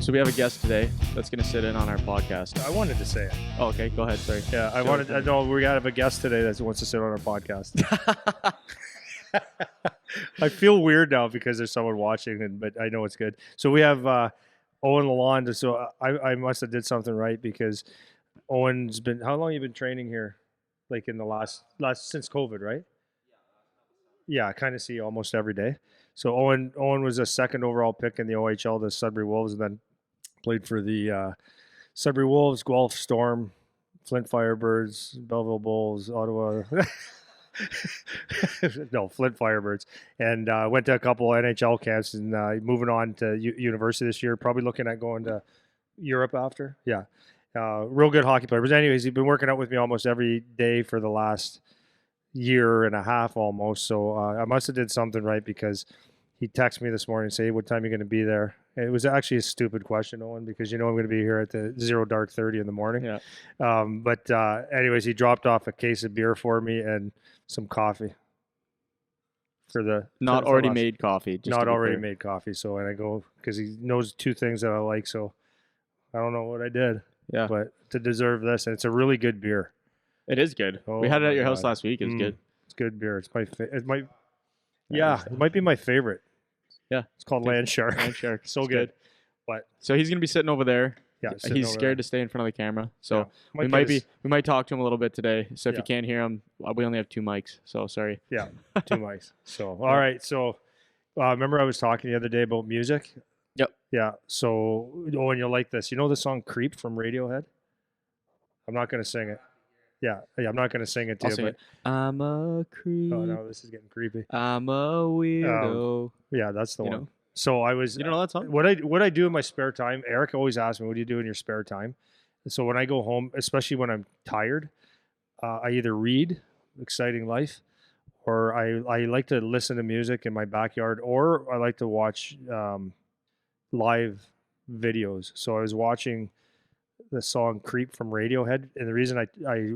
So we have a guest today that's going to sit in on our podcast. I wanted to say it. Oh, okay. Go ahead. Sorry. Yeah, I know we got to have a guest today that wants to sit on our podcast. I feel weird now because there's someone watching, but I know it's good. So we have Owen Lalonda. So I must have did something right because Owen's been. How long have you been training here? Like in the last since COVID, right? Yeah, I kind of see you almost every day. So Owen was a second overall pick in the OHL, the Sudbury Wolves, and then played for the Sudbury Wolves, Guelph Storm, Flint Firebirds, Belleville Bulls, Ottawa. No, Flint Firebirds, and went to a couple NHL camps, and moving on to university this year. Probably looking at going to Europe after. Yeah, real good hockey player. But anyways, he's been working out with me almost every day for the last year and a half almost. So I must have did something right because he texted me this morning and said, "Hey, what time are you going to be there?" And it was actually a stupid question, Owen, because I'm going to be here at the 0:30 in the morning. Yeah. But anyways, he dropped off a case of beer for me and some coffee for the Not already made coffee. Just not already made coffee. So and I go because he knows two things that I like. So I don't know what I did. Yeah. But to deserve this, and it's a really good beer. It is good. Oh, we had it at your my house God. last week. It's good. It's good beer. It's my it might be my favorite. Yeah. It's called Land Shark. Land Shark. So It's good. But So he's going to be sitting over there. yeah, He's scared to stay in front of the camera. So yeah. we might talk to him a little bit today. So if Yeah. you can't hear him, we only have 2 mics. So sorry. Yeah, 2 mics. So all right. So remember I was talking the other day about music. Yep. Yeah. So Owen, you'll like this. You know the song "Creep" from Radiohead? I'm not going to sing it. Yeah, I'm not going to sing it to I'll you. sing But it. I'm a creep. oh no, this is getting creepy. I'm a weirdo. Yeah, that's the You one. know? So I was. You don't know that song? What I do in my spare time. Eric always asks me, "What do you do in your spare time?" So when I go home, especially when I'm tired, I either read Exciting Life, or I like to listen to music in my backyard, or I like to watch live videos. So I was watching the song "Creep" from Radiohead, and the reason I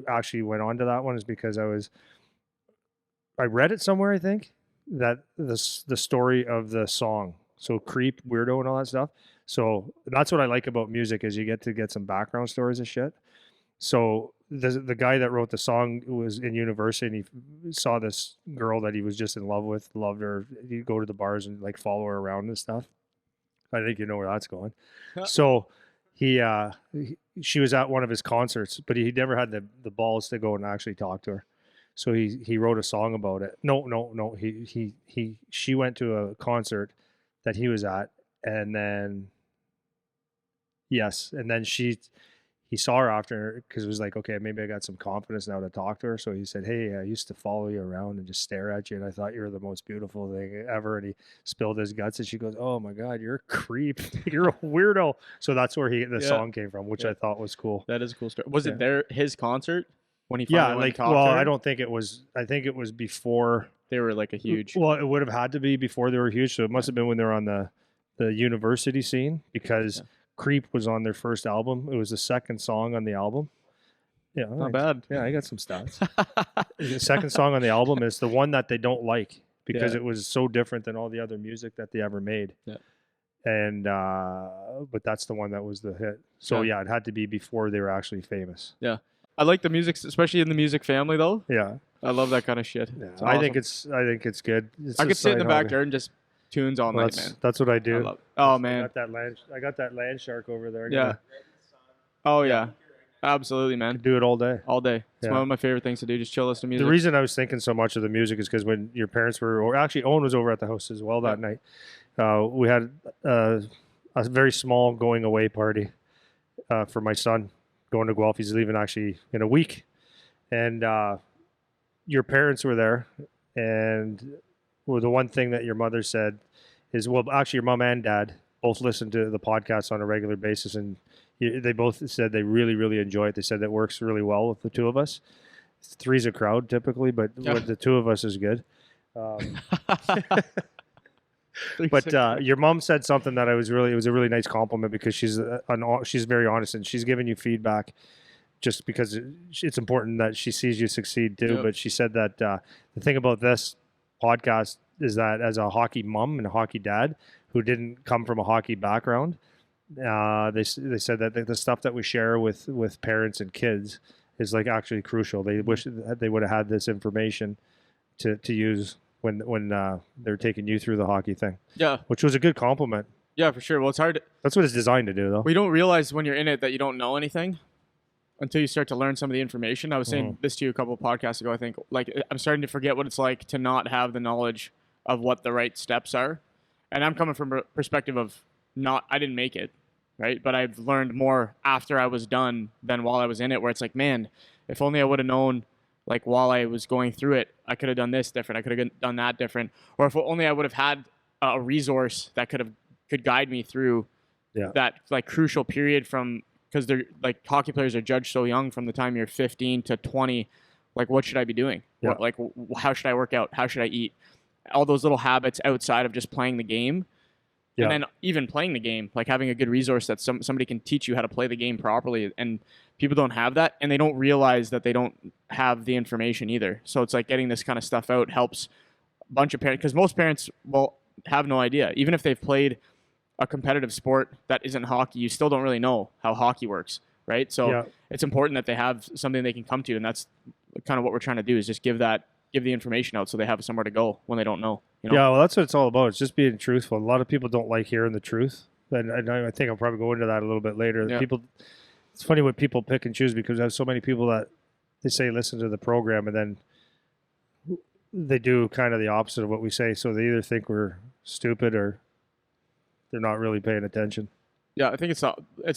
actually went on to that one is because I read it somewhere, I think, that the story of the song. So "Creep," "Weirdo," and all that stuff. So that's what I like about music is you get to get some background stories of shit. So the guy that wrote the song was in university, and he saw this girl that he was just in love with, loved her. He'd go to the bars and like follow her around and stuff. I think you know where that's going. So she was at one of his concerts, but he never had the balls to go and actually talk to her. So he wrote a song about it. No. She went to a concert that he was at, and then he saw her after because it was like, okay, maybe I got some confidence now to talk to her. So he said, "Hey, I used to follow you around and just stare at you, and I thought you were the most beautiful thing ever." And he spilled his guts, and she goes, "Oh my God, you're a creep. You're a weirdo." So that's where the song came from, which I thought was cool. That is a cool story. Was it his concert when he Yeah, finally went like and talked to her? I don't think it was. I think it was before. They were like a huge. Well, it would have had to be before they were huge. So it must have been when they were on the university scene because "Creep" was on their first album. It was the second song on the album. Yeah, Not bad. Yeah, I got some stats. The second song on the album is the one that they don't like because it was so different than all the other music that they ever made. Yeah. And but that's the one that was the hit. So yeah, it had to be before they were actually famous. Yeah. I like the music, especially in the music family, though. Yeah. I love that kind of shit. Yeah. It's I think awesome. it's good. It's I a could sit in the side hobby. backyard and just tunes all night, man. That's what I do. I love it. Oh, man. I got that land shark over there. Yeah. Oh, yeah. Absolutely, man. Do it all day. All day. It's Yeah. one of my favorite things to do. Just chill, listen to music. The reason I was thinking so much of the music is because when your parents were, or actually Owen was over at the house as well that night. We had a very small going away party for my son going to Guelph. He's leaving actually in a week. And your parents were there, and the one thing that your mother said is, well, actually, your mom and dad both listen to the podcast on a regular basis, and they both said they really, really enjoy it. They said it works really well with the two of us. Three's a crowd typically, but with the two of us is good. But your mom said something that it was a really nice compliment because she's very honest and she's giving you feedback just because it's important that she sees you succeed too. Yep. But she said that the thing about this podcast is that as a hockey mom and a hockey dad who didn't come from a hockey background, They said that the stuff that we share with parents and kids is like actually crucial. They wish that they would have had this information to use when they're taking you through the hockey thing, Yeah. which was a good compliment. Yeah, for sure. Well, it's hard. That's what it's designed to do, though. We don't realize when you're in it that you don't know anything until you start to learn some of the information. I was saying this to you a couple of podcasts ago. I think like I'm starting to forget what it's like to not have the knowledge of what the right steps are. And I'm coming from a perspective of I didn't make it, right? But I've learned more after I was done than while I was in it, where it's like, man, if only I would have known, like while I was going through it, I could have done this different. I could have done that different. Or if only I would have had a resource that could guide me through that like crucial period because they're like hockey players are judged so young from the time you're 15 to 20. Like, what should I be doing? Yeah. How should I work out? How should I eat? All those little habits outside of just playing the game. Yeah. And then even playing the game, like having a good resource that somebody can teach you how to play the game properly. And people don't have that, and they don't realize that they don't have the information either. So it's like getting this kind of stuff out helps a bunch of parents, because most parents will have no idea. Even if they've played a competitive sport that isn't hockey, you still don't really know how hockey works, right? So it's important that they have something they can come to, and that's kind of what we're trying to do, is just give the information out so they have somewhere to go when they don't know. You know? Yeah, well, that's what it's all about. It's just being truthful. A lot of people don't like hearing the truth, and I think I'll probably go into that a little bit later. Yeah. It's funny what people pick and choose, because there's so many people that they say listen to the program, and then they do kind of the opposite of what we say. So they either think we're stupid or they're not really paying attention. Yeah, I think it's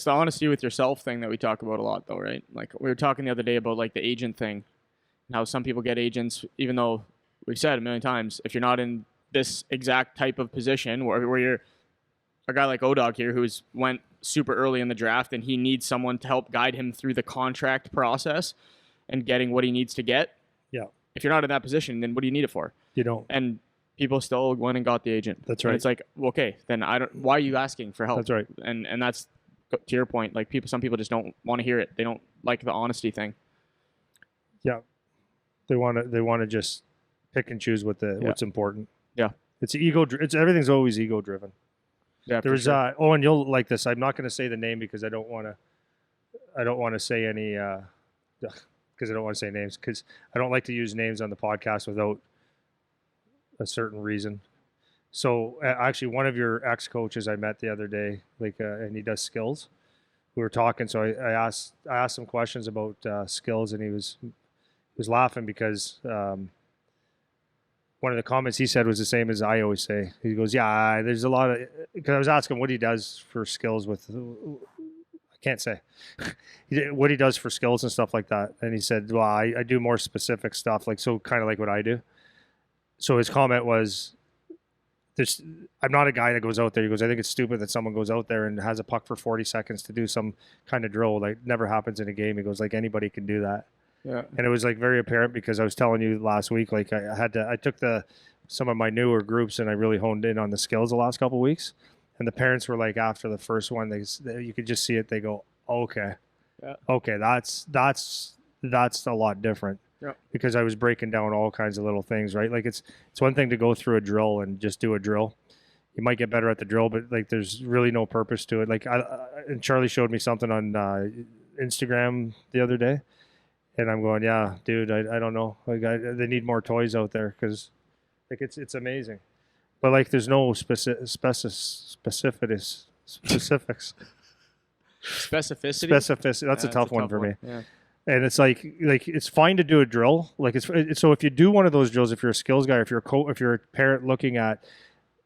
the honesty with yourself thing that we talk about a lot, though, right? Like we were talking the other day about like the agent thing, and how some people get agents, even though we've said a million times, if you're not in this exact type of position where you're a guy like O-Dog here who's went super early in the draft and he needs someone to help guide him through the contract process and getting what he needs to get. Yeah. If you're not in that position, then what do you need it for? You don't. And people still went and got the agent. That's right. And it's like, okay, then why are you asking for help? That's right. And that's to your point. Like some people just don't want to hear it. They don't like the honesty thing. Yeah. They want to just pick and choose what's important. Yeah. It's everything's always ego driven. Yeah. There's sure. Owen, you'll like this. I'm not going to say the name because I don't want to say any because I don't want to say names, because I don't like to use names on the podcast without a certain reason. So actually, one of your ex-coaches I met the other day, and he does skills. We were talking, so I asked some questions about skills, and he was laughing because one of the comments he said was the same as I always say. He goes, "Yeah, there's a lot of," because I was asking what he does for skills with. I can't say what he does for skills and stuff like that, and he said, "Well, I do more specific stuff, kind of like what I do." So his comment was, I'm not a guy that goes out there. He goes, I think it's stupid that someone goes out there and has a puck for 40 seconds to do some kind of drill. Like, never happens in a game. He goes, like, anybody can do that. Yeah. And it was like very apparent, because I was telling you last week, like I took some of my newer groups and I really honed in on the skills the last couple of weeks. And the parents were like, after the first one, you could just see it. They go, okay, okay, that's a lot different. Yeah. Because I was breaking down all kinds of little things, right? Like it's one thing to go through a drill and just do a drill. You might get better at the drill, but like there's really no purpose to it. Like and Charlie showed me something on Instagram the other day, and I'm going, yeah, dude, I don't know. Like they need more toys out there, because like it's amazing, but like there's no specifics. Specificity. That's a tough one for me. Yeah. And it's like it's fine to do a drill. Like so if you do one of those drills, if you're a skills guy, or if you're a parent looking at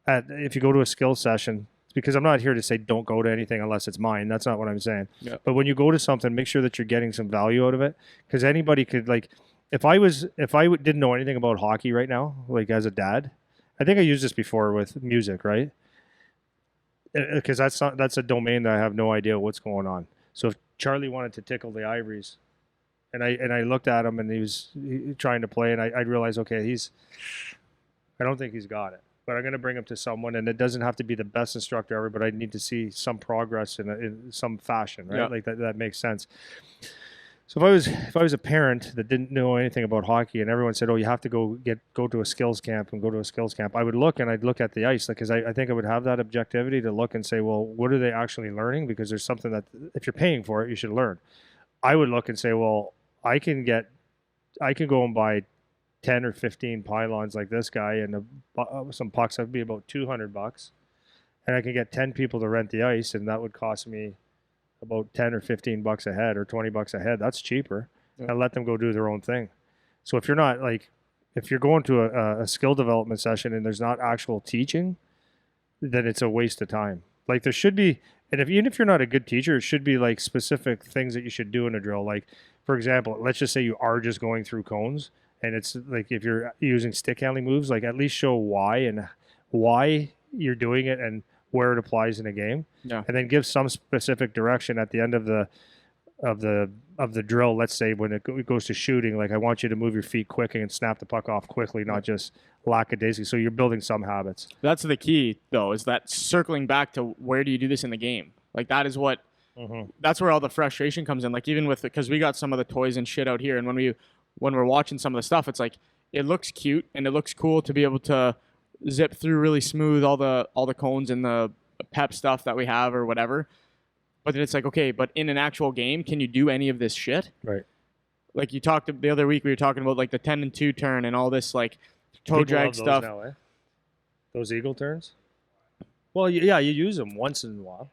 if you go to a skills session, it's because I'm not here to say don't go to anything unless it's mine. That's not what I'm saying. Yeah. But when you go to something, make sure that you're getting some value out of it, because anybody could, like, if I didn't know anything about hockey right now, like as a dad, I think I used this before with music, right? Because that's a domain that I have no idea what's going on. So if Charlie wanted to tickle the ivories, and I looked at him and he was trying to play, and I realized, okay, I don't think he's got it, but I'm going to bring him to someone, and it doesn't have to be the best instructor ever, but I need to see some progress in some fashion, right? Yeah. Like that makes sense. So if I was a parent that didn't know anything about hockey and everyone said, "Oh, you have to go to a skills camp and go to a skills camp," I would look and I'd look at the ice, like, because I think I would have that objectivity to look and say, "Well, what are they actually learning?" Because there's something that if you're paying for it, you should learn. I would look and say, "Well, I can go and buy 10 or 15 pylons like this guy, and some pucks. That'd be about $200, and I can get 10 people to rent the ice, and that would cost me about 10 or 15 bucks a head or 20 bucks a head. That's cheaper. Yeah. And let them go do their own thing." So if you're not if you're going to a skill development session and there's not actual teaching, then it's a waste of time. Like there should be, and even if you're not a good teacher, it should be like specific things that you should do in a drill. Like, for example, let's just say you are just going through cones, and it's like if you're using stick handling moves, like at least show why you're doing it and where it applies in a game, and then give some specific direction at the end of the drill. Let's say when it goes to shooting, like I want you to move your feet quick and snap the puck off quickly, not just lackadaisically. So you're building some habits. That's the key, though, is that circling back to where do you do this in the game? Like that is what. That's where all the frustration comes in. Like even with because we got some of the toys and shit out here, and when we're watching some of the stuff, it's like it looks cute and it looks cool to be able to zip through really smooth all the cones and the pep stuff that we have or whatever. But then it's like, okay, but in an actual game, can you do any of this shit? Right. Like you talked the other week, we were talking about like the 10 and 2 turn and all this like toe drag stuff. Now, eh? Those eagle turns? Well, yeah, you use them once in a while.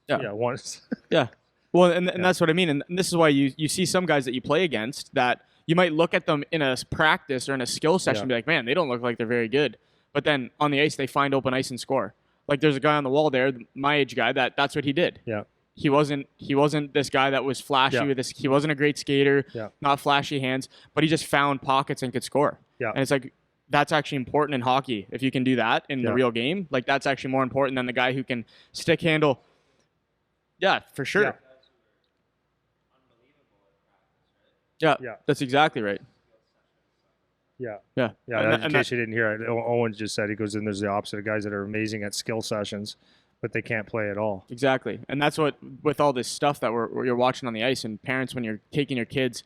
Yeah, once. Yeah. Well, and that's what I mean. And this is why you see some guys that you play against that you might look at them in a practice or in a skill session and be like, man, they don't look like they're very good. But then on the ice, they find open ice and score. Like there's a guy on the wall there, my age guy, that's what he did. Yeah. He wasn't this guy that was flashy with this. He wasn't a great skater, not flashy hands, but he just found pockets and could score. Yeah. And it's like that's actually important in hockey. If you can do that in the real game, like that's actually more important than the guy who can stick handle. Yeah, for sure. Yeah, that's exactly right. Yeah. And in case you didn't hear it, Owen just said he goes in. There's the opposite of guys that are amazing at skill sessions, but they can't play at all. Exactly, and that's what with all this stuff that you're watching on the ice, and parents when you're taking your kids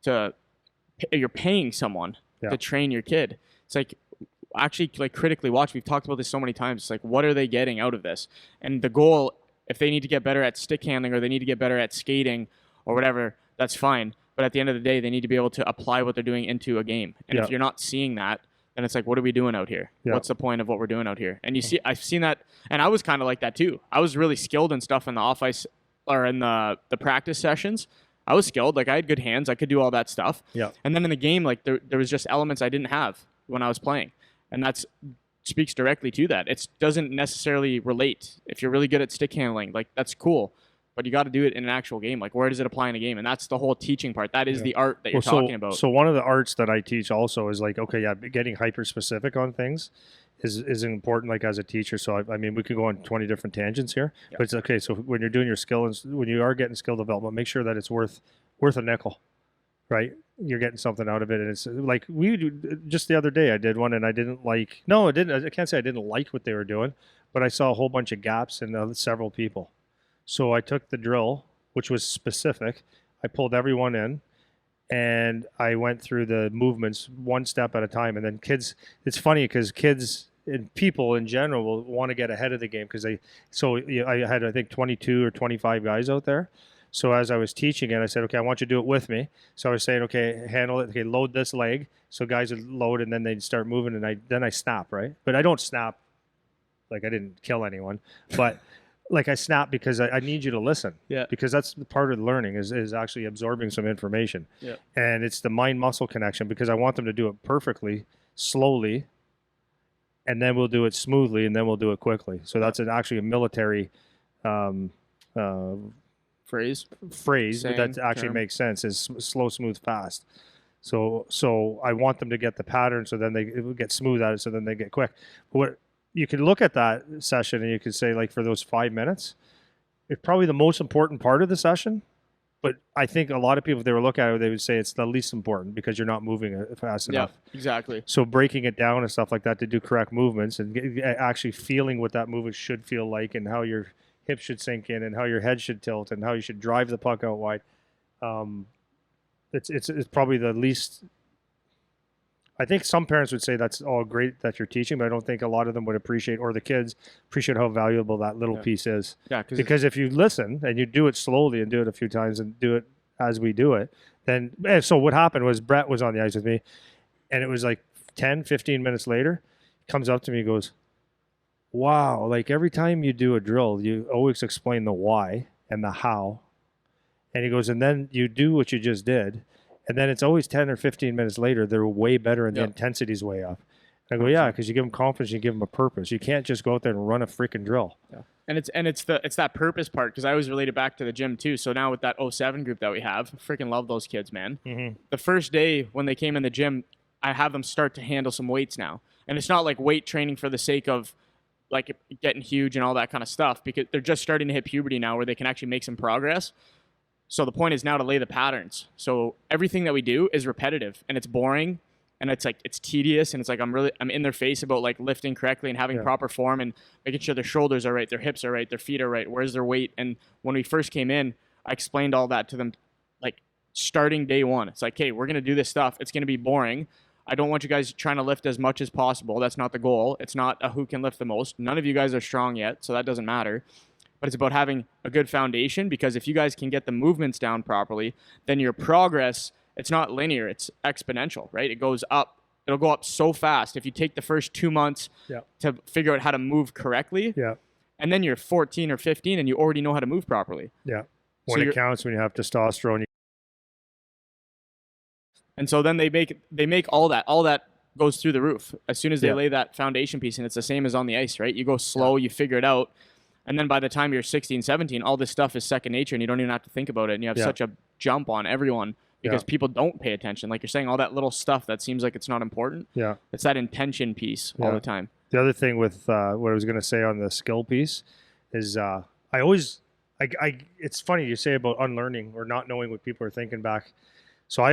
you're paying someone to train your kid. It's like actually like critically watch. We've talked about this so many times. It's like what are they getting out of this? And the goal, if they need to get better at stick handling or they need to get better at skating or whatever, that's fine. But at the end of the day, they need to be able to apply what they're doing into a game. And if you're not seeing that, then it's like, what are we doing out here? What's the point of what we're doing out here? And I've seen that, and I was kind of like that too. I was really skilled in stuff in the off ice or in the practice sessions. I was skilled, like I had good hands, I could do all that stuff. Yeah. And then in the game, like there was just elements I didn't have when I was playing, and that speaks directly to that. It doesn't necessarily relate. If you're really good at stick handling, like that's cool. But you got to do it in an actual game. Like, where does it apply in a game? And that's the whole teaching part. That is the art that you're talking about. So one of the arts that I teach also is like, okay, getting hyper specific on things is important. Like as a teacher, so I mean, we could go on 20 different tangents here, but it's okay. So when you're doing your skill and when you are getting skill development, make sure that it's worth a nickel, right? You're getting something out of it, and it's like just the other day I did one, and I didn't like. No, I didn't. I can't say I didn't like what they were doing, but I saw a whole bunch of gaps in several people. So I took the drill, which was specific. I pulled everyone in, and I went through the movements one step at a time. And then kids, it's funny because kids and people in general will want to get ahead of the game because I had, I think, 22 or 25 guys out there. So as I was teaching it, I said, okay, I want you to do it with me. So I was saying, okay, handle it. Okay, load this leg. So guys would load, and then they'd start moving, and then I snap, right? But I don't snap like I didn't kill anyone, but like I snap because I need you to listen. Yeah. Because that's the part of learning is actually absorbing some information. Yeah. And it's the mind-muscle connection because I want them to do it perfectly, slowly, and then we'll do it smoothly, and then we'll do it quickly. So that's actually a military phrase that actually makes sense is slow, smooth, fast. So I want them to get the pattern, so then they get smooth at it, so then they get quick. But you can look at that session and you can say, like, for those 5 minutes, it's probably the most important part of the session. But I think a lot of people, if they were looking at it, they would say it's the least important because you're not moving fast enough. Yeah, exactly. So breaking it down and stuff like that to do correct movements and actually feeling what that movement should feel like and how your hips should sink in and how your head should tilt and how you should drive the puck out wide. it's probably the least. I think some parents would say that's all great that you're teaching, but I don't think a lot of them would appreciate, or the kids appreciate, how valuable that little piece is. Yeah, because if you listen and you do it slowly and do it a few times and do it as we do it, then so what happened was Brett was on the ice with me, and it was like 10, 15 minutes later, he comes up to me and goes, wow, like every time you do a drill, you always explain the why and the how. And he goes, and then you do what you just did. And then it's always 10 or 15 minutes later, they're way better and the intensity's way up. And I go, yeah, because you give them confidence, you give them a purpose. You can't just go out there and run a freaking drill. Yeah. And it's that purpose part, because I always relate it back to the gym too. So now with that 07 group that we have, I freaking love those kids, man. Mm-hmm. The first day when they came in the gym, I have them start to handle some weights now. And it's not like weight training for the sake of like getting huge and all that kind of stuff, because they're just starting to hit puberty now where they can actually make some progress. So the point is now to lay the patterns. So everything that we do is repetitive and it's boring and it's like, it's tedious. And it's like, I'm in their face about like lifting correctly and having proper form and making sure their shoulders are right, their hips are right, their feet are right, where's their weight. And when we first came in, I explained all that to them, like starting day one. It's like, hey, we're going to do this stuff. It's going to be boring. I don't want you guys trying to lift as much as possible. That's not the goal. It's not a who can lift the most. None of you guys are strong yet, so that doesn't matter. But it's about having a good foundation, because if you guys can get the movements down properly, then your progress, it's not linear, it's exponential, right? It goes up. It'll go up so fast. If you take the first 2 months to figure out how to move correctly, and then you're 14 or 15 and you already know how to move properly. Yeah. When it counts, when you have testosterone. And so then they make all that goes through the roof as soon as they lay that foundation piece. And it's the same as on the ice, right? You go slow, you figure it out. And then by the time you're 16, 17, all this stuff is second nature and you don't even have to think about it. And you have such a jump on everyone because people don't pay attention. Like you're saying, all that little stuff that seems like it's not important. Yeah. It's that intention piece all the time. The other thing with what I was going to say on the skill piece is it's funny you say about unlearning or not knowing what people are thinking back. So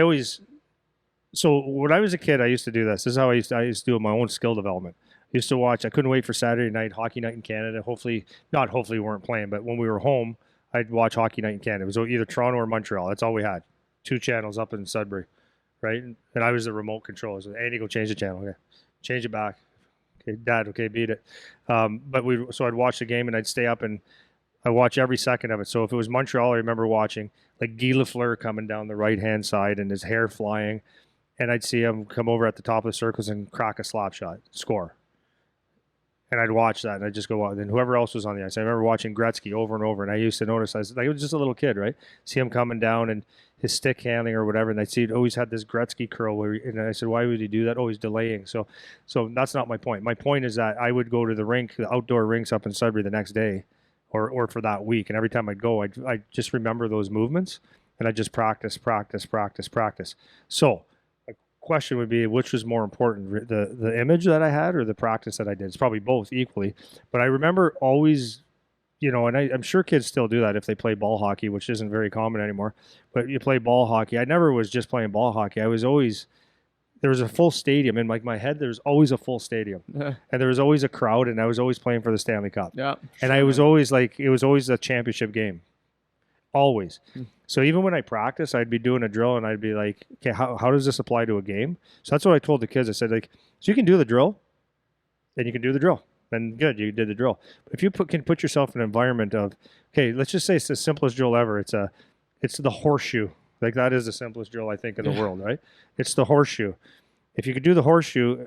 when I was a kid, I used to do this. This is how I used to do my own skill development. I used to watch, I couldn't wait for Saturday night, Hockey Night in Canada. Hopefully we weren't playing, but when we were home, I'd watch Hockey Night in Canada. It was either Toronto or Montreal. That's all we had. 2 channels up in Sudbury, right? And I was the remote controller. So, Andy, go change the channel. Okay. Change it back. Okay, Dad, okay, beat it. So I'd watch the game and I'd stay up and I watch every second of it. So if it was Montreal, I remember watching like Guy Lafleur coming down the right-hand side and his hair flying. And I'd see him come over at the top of the circles and crack a slap shot, score. And I'd watch that, and I'd just go out. And then whoever else was on the ice, I remember watching Gretzky over and over. And I used to notice, I was just a little kid, right? See him coming down and his stick handling or whatever. And I'd see it always had this Gretzky curl. And I said, why would he do that? Oh, he's delaying. So that's not my point. My point is that I would go to the rink, the outdoor rinks up in Sudbury the next day or for that week. And every time I'd go, I'd just remember those movements. And I'd just practice. So question would be, which was more important, the image that I had or the practice that I did? It's probably both equally, but I remember always, and I'm sure kids still do that if they play ball hockey, which isn't very common anymore, but you play ball hockey. I never was just playing ball hockey. I was always, there was a full stadium in my head. There's always a full stadium and there was always a crowd and I was always playing for the Stanley Cup. Yeah. And I was always like, it was always a championship game. Always. So even when I practice, I'd be doing a drill and I'd be like, okay, how does this apply to a game? So that's what I told the kids. I said, like, so you can do the drill and you can do the drill. Then good, you did the drill. But if you can put yourself in an environment of, okay, let's just say it's the simplest drill ever. It's the horseshoe. Like that is the simplest drill I think in the world, right? It's the horseshoe. If you could do the horseshoe,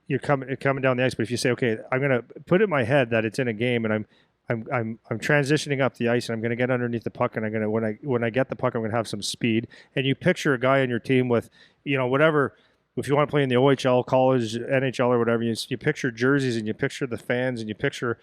you're coming down the ice. But if you say, okay, I'm going to put it in my head that it's in a game and I'm transitioning up the ice and I'm going to get underneath the puck and I'm going to when I get the puck I'm going to have some speed, and you picture a guy on your team with whatever, if you want to play in the OHL, college, NHL or whatever, you picture jerseys and you picture the fans and you picture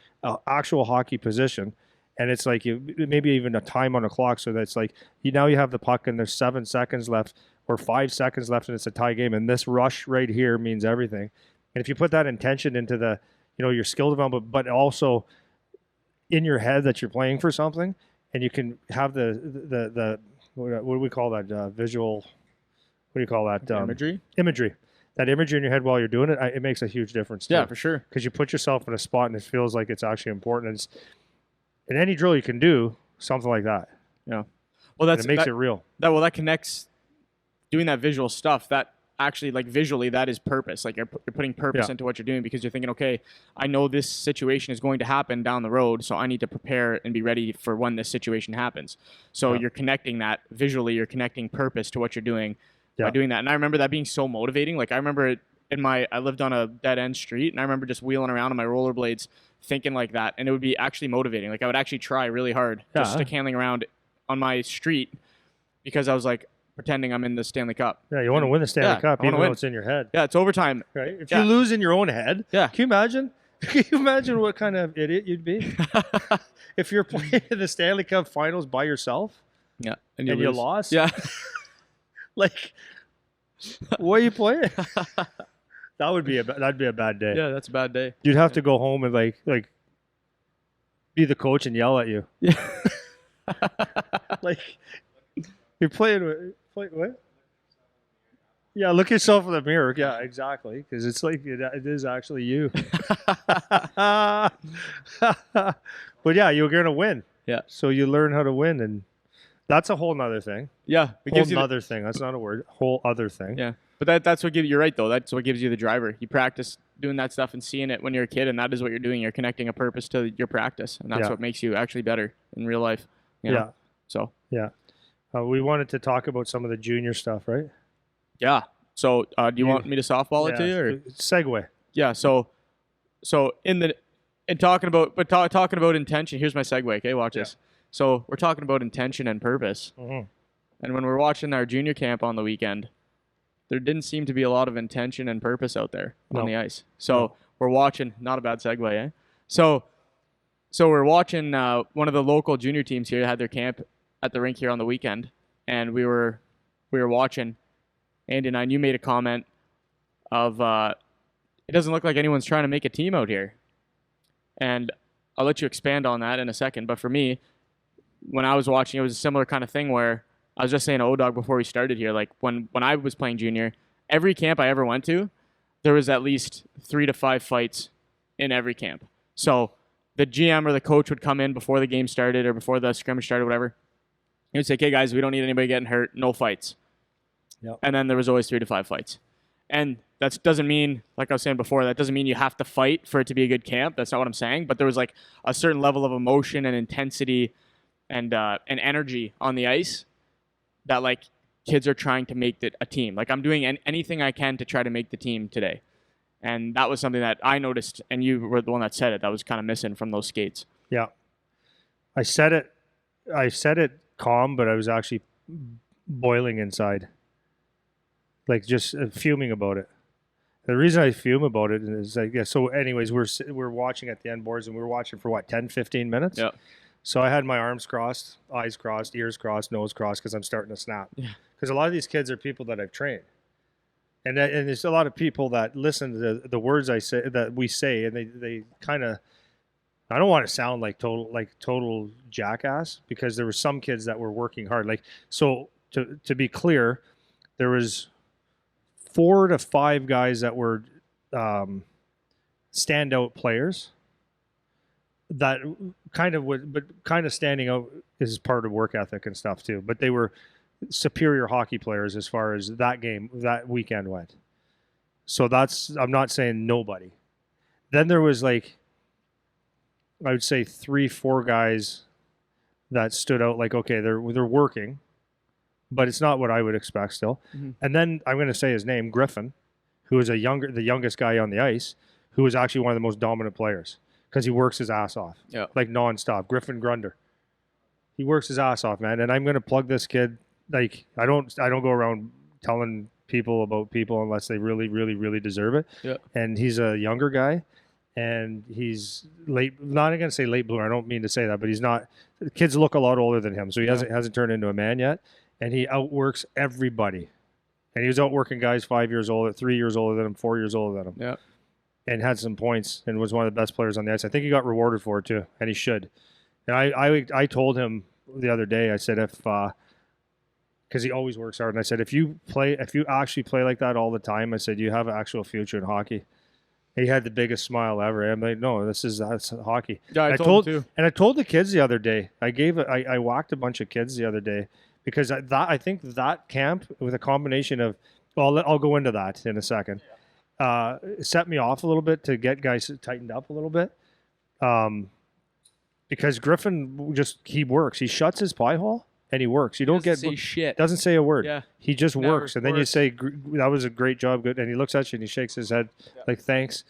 actual hockey position, and it's like maybe even a time on the clock, so that's like you have the puck and there's 7 seconds left or 5 seconds left and it's a tie game, and this rush right here means everything. And if you put that intention into the your skill development, but also in your head that you're playing for something, and you can have the what do we call that, visual, what do you call that, imagery, that imagery in your head while you're doing it, it makes a huge difference too. Yeah, for sure, because you put yourself in a spot and it feels like it's actually important. And it's in any drill you can do something like that. Yeah, well, it makes it real. That connects doing that visual stuff, that actually, like, visually, that is purpose. Like, you're putting purpose into what you're doing, because you're thinking, okay, I know this situation is going to happen down the road, so I need to prepare and be ready for when this situation happens. So you're connecting that visually, you're connecting purpose to what you're doing by doing that. And I remember that being so motivating. Like, I remember I lived on a dead end street, and I remember just wheeling around on my rollerblades thinking like that, and it would be actually motivating. Like, I would actually try really hard just stick handling around on my street, because I was like pretending I'm in the Stanley Cup. Yeah, you want to win the Stanley Cup, even though it's in your head. Yeah, it's overtime. Right? If you lose in your own head, can you imagine? Can you imagine what kind of idiot you'd be if you're playing in the Stanley Cup Finals by yourself? Yeah, and you lost. Yeah, like, what are you playing? That'd be a bad day. Yeah, that's a bad day. You'd have to go home and like be the coach and yell at you. Yeah. Like, you're playing what? Yeah, look yourself in the mirror. Yeah, exactly, because it's like it is actually you. But yeah, you're gonna win. Yeah. So you learn how to win, and that's a whole nother thing. Yeah, Whole other thing. That's not a word. Whole other thing. Yeah, but that's what gives you're right though. That's what gives you the driver. You practice doing that stuff and seeing it when you're a kid, and that is what you're doing. You're connecting a purpose to your practice, and that's what makes you actually better in real life. You know? Yeah. So. Yeah. We wanted to talk about some of the junior stuff, right? Yeah. So, do you want me to softball it to you, or segue? Yeah. So in talking about intention. Here's my segue. Okay, watch this. So we're talking about intention and purpose. Mm-hmm. And when we're watching our junior camp on the weekend, there didn't seem to be a lot of intention and purpose out there on the ice. So we're watching. Not a bad segue, eh? So we're watching one of the local junior teams here had their camp at the rink here on the weekend, and we were watching. Andy and you made a comment of it doesn't look like anyone's trying to make a team out here, and I'll let you expand on that in a second. But for me, when I was watching, it was a similar kind of thing where I was just saying to O-Dog before we started here, like when I was playing junior, every camp I ever went to, there was at least 3 to 5 fights in every camp. So the GM or the coach would come in before the game started or before the scrimmage started, whatever. He would say, "Okay, guys, we don't need anybody getting hurt. No fights." Yep. And then there was always 3 to 5 fights. And that doesn't mean, like I was saying before, that doesn't mean you have to fight for it to be a good camp. That's not what I'm saying. But there was like a certain level of emotion and intensity and energy on the ice that like kids are trying to make it a team. Like I'm doing anything I can to try to make the team today. And that was something that I noticed, and you were the one that said it, that was kind of missing from those skates. Yeah. I said it calm, but I was actually boiling inside. Like just fuming about it. The reason I fume about it is like, so anyways, we're watching at the end boards, and we were watching for 10, 15 minutes. Yeah. So I had my arms crossed, eyes crossed, ears crossed, nose crossed, because I'm starting to snap. Yeah. Because a lot of these kids are people that I've trained. And there's a lot of people that listen to the words that we say, and they kind of, I don't want to sound like total jackass, because there were some kids that were working hard. Like, so to be clear, there was 4 to 5 guys that were standout players that kind of standing out is part of work ethic and stuff too. But they were superior hockey players as far as that weekend went. So I'm not saying nobody. Then there was like, I would say 3-4 guys that stood out, like, okay, they're working, but it's not what I would expect still. Mm-hmm. And then I'm going to say his name, Griffin, who is the youngest guy on the ice, who was actually one of the most dominant players because he works his ass off, like nonstop. Griffin Grunder, he works his ass off, man. And I'm going to plug this kid. Like, I don't go around telling people about people unless they really, really, really deserve it. Yeah. And he's a younger guy, and he's late. Not going to say late bloomer. I don't mean to say that, but he's not. The kids look a lot older than him, so he hasn't turned into a man yet. And he outworks everybody. And he was outworking guys 5 years older, 3 years older than him, 4 years older than him. Yeah. And had some points and was one of the best players on the ice. I think he got rewarded for it too, and he should. And I told him the other day, I said, because he always works hard, and I said, if you actually play like that all the time, I said, you have an actual future in hockey. He had the biggest smile ever. I'm like, no, that's hockey. Yeah, I told him too. And I told the kids the other day. I whacked a bunch of kids the other day because I think that camp with a combination of, well, I'll go into that in a second, set me off a little bit to get guys tightened up a little bit. Because Griffin he works. He shuts his pie hole and he works. You don't get say shit. Doesn't say a word. Yeah. He just Never works, and then you say that was a great job, good, and he looks at you and he shakes his head like thanks.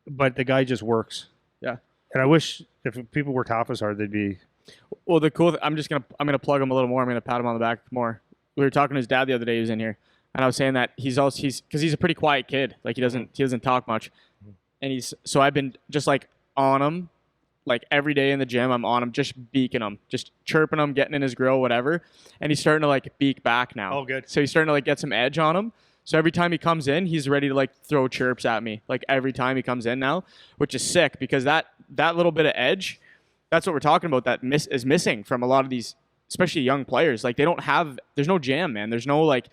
But the guy just works. Yeah. And I wish if people worked half as hard, they'd be. Well, the cool. I'm gonna plug him a little more. I'm gonna pat him on the back more. We were talking to his dad the other day. He was in here, and I was saying that he's because he's a pretty quiet kid. Like he doesn't talk much, and so I've been just like on him, like every day in the gym. I'm on him, just beaking him, just chirping him, getting in his grill, whatever. And he's starting to like beak back now. Oh, good. So he's starting to like get some edge on him. So every time he comes in, he's ready to like throw chirps at me. Like every time he comes in now, which is sick because that little bit of edge. That's what we're talking about. That is missing from a lot of these, especially young players. Like they don't have. There's no jam, man. There's no like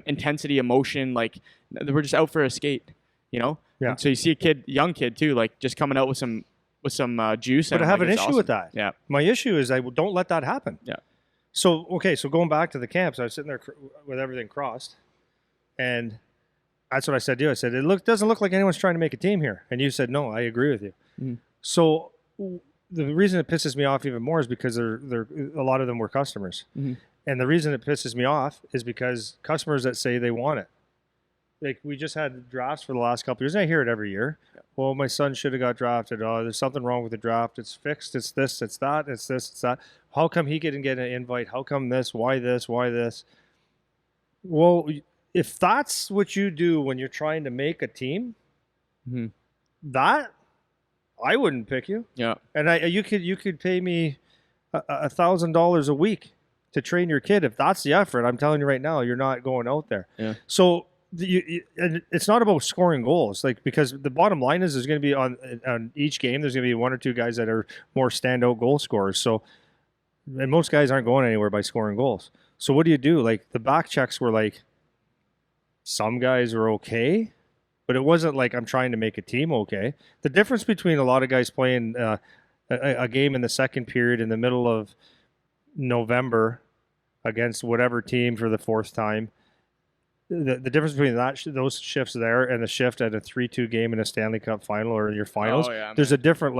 intensity, emotion. Like we're just out for a skate, you know. Yeah. And so you see young kid too, like just coming out with some juice. But I have an issue with that. Yeah. My issue is I don't let that happen. Yeah. So going back to the camps, I was sitting there with everything crossed, and that's what I said to you. I said doesn't look like anyone's trying to make a team here, and you said no. I agree with you. Mm-hmm. So the reason it pisses me off even more is because they're a lot of them were customers. Mm-hmm. And the reason it pisses me off is because customers that say they want it. Like we just had drafts for the last couple of years, and I hear it every year. Yeah. Well, my son should have got drafted. Oh, there's something wrong with the draft. It's fixed. It's this, it's that, it's this, it's that. How come he didn't get an invite? How come this? Why this? Why this? Well, if that's what you do when you're trying to make a team, mm-hmm. that I wouldn't pick you. Yeah. And you could pay me $1,000 a week to train your kid. If that's the effort, I'm telling you right now, you're not going out there. Yeah. So and it's not about scoring goals, like because the bottom line is there's going to be on each game there's going to be one or two guys that are more standout goal scorers. So, and most guys aren't going anywhere by scoring goals. So what do you do? Like the back checks were like some guys were okay. But it wasn't like I'm trying to make a team okay. The difference between a lot of guys playing a game in the second period in the middle of November against whatever team for the fourth time, the difference between those shifts there and the shift at a 3-2 game in a Stanley Cup final or your finals, there's a different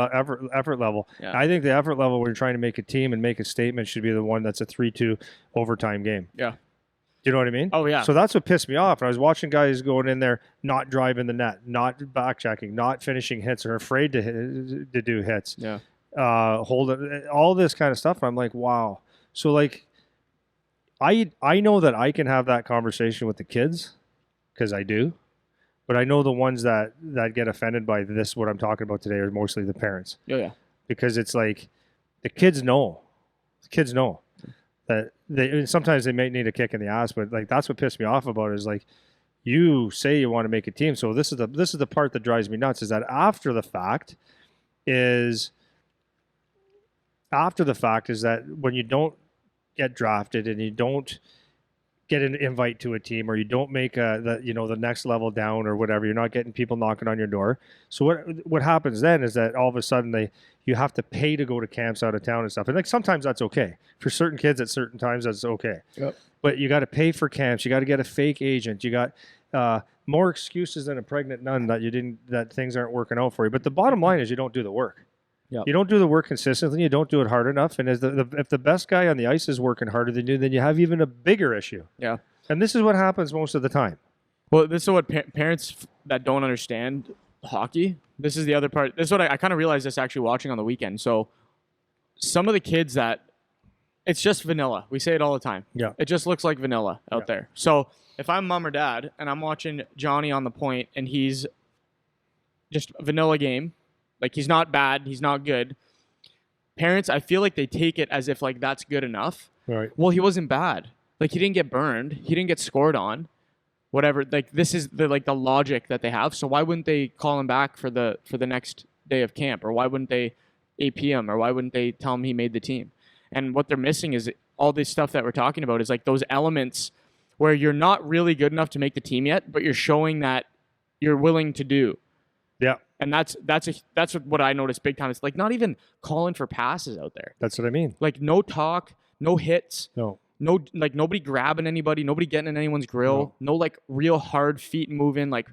effort level. Yeah. I think the effort level when you're trying to make a team and make a statement should be the one that's a 3-2 overtime game. Yeah. You know what I mean? Oh, yeah. So that's what pissed me off. And I was watching guys going in there, not driving the net, not back checking, not finishing hits, or afraid to do hits. Yeah. Hold it, all this kind of stuff. I'm like, wow. So like, I know that I can have that conversation with the kids because I do, but I know the ones that get offended by this, what I'm talking about today, are mostly the parents. Oh, yeah. Because it's like the kids know. The kids know. That sometimes they may need a kick in the ass, but like that's what pissed me off about it is like you say you want to make a team. So this is the part that drives me nuts is that after the fact is that when you don't get drafted and you don't get an invite to a team or you don't make the next level down or whatever, you're not getting people knocking on your door. So what happens then is that all of a sudden you have to pay to go to camps out of town and stuff. And like sometimes that's okay. For certain kids at certain times that's okay. Yep. But you got to pay for camps. You got to get a fake agent. You got more excuses than a pregnant nun that things aren't working out for you. But the bottom line is you don't do the work. Yep. You don't do the work consistently. You don't do it hard enough. And if the best guy on the ice is working harder than you, then you have even a bigger issue. Yeah. And this is what happens most of the time. Well, this is what parents that don't understand hockey. This is the other part. This is what I kind of realized this actually watching on the weekend. So some of the kids that it's just vanilla. We say it all the time. Yeah. It just looks like vanilla out there. So if I'm mom or dad and I'm watching Johnny on the point and he's just a vanilla game, like he's not bad, he's not good. Parents, I feel like they take it as if like that's good enough. Right. Well, he wasn't bad. Like he didn't get burned. He didn't get scored on. Whatever. Like this is the logic that they have. So why wouldn't they call him back for the next day of camp, or why wouldn't they AP him, or why wouldn't they tell him he made the team? And what they're missing is all this stuff that we're talking about is like those elements where you're not really good enough to make the team yet, but you're showing that you're willing to do. Yeah. And that's what I noticed big time. It's like not even calling for passes out there. That's what I mean. Like no talk, no hits. No. No, like nobody grabbing anybody, nobody getting in anyone's grill. No like real hard feet moving. Like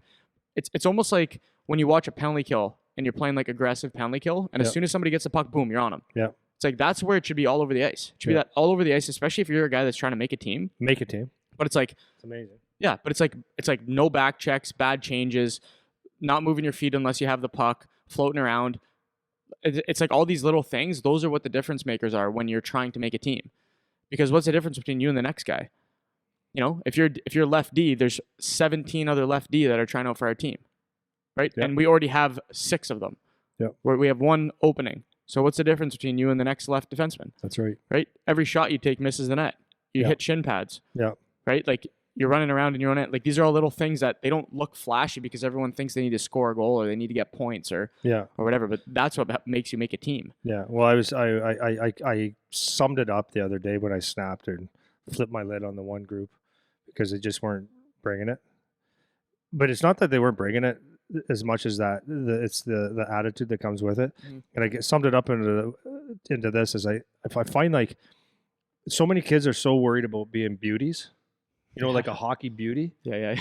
it's almost like when you watch a penalty kill and you're playing like aggressive penalty kill, and as soon as somebody gets the puck, boom, you're on them. Yeah. It's like that's where it should be all over the ice. It should be that all over the ice, especially if you're a guy that's trying to make a team. Make a team. But it's like it's amazing. Yeah, but it's like no back checks, bad changes, not moving your feet unless you have the puck, floating around. It's like all these little things. Those are what the difference makers are when you're trying to make a team. Because what's the difference between you and the next guy? You know, if you're left D, there's 17 other left D that are trying out for our team, right? Yep. And we already have 6 of them. Yeah. Where we have 1 opening. So what's the difference between you and the next left defenseman? That's right. Right? Every shot you take misses the net. You hit shin pads. Yeah. Right? Like you're running around in your own net. Like these are all little things that they don't look flashy because everyone thinks they need to score a goal or they need to get points or whatever. But that's what makes you make a team. Yeah. Well, I summed it up the other day when I snapped and flipped my lid on the one group because they just weren't bringing it. But it's not that they weren't bringing it as much as that. It's the attitude that comes with it. Mm-hmm. And I summed it up into this as I find like so many kids are so worried about being beauties. You know, like a hockey beauty. Yeah.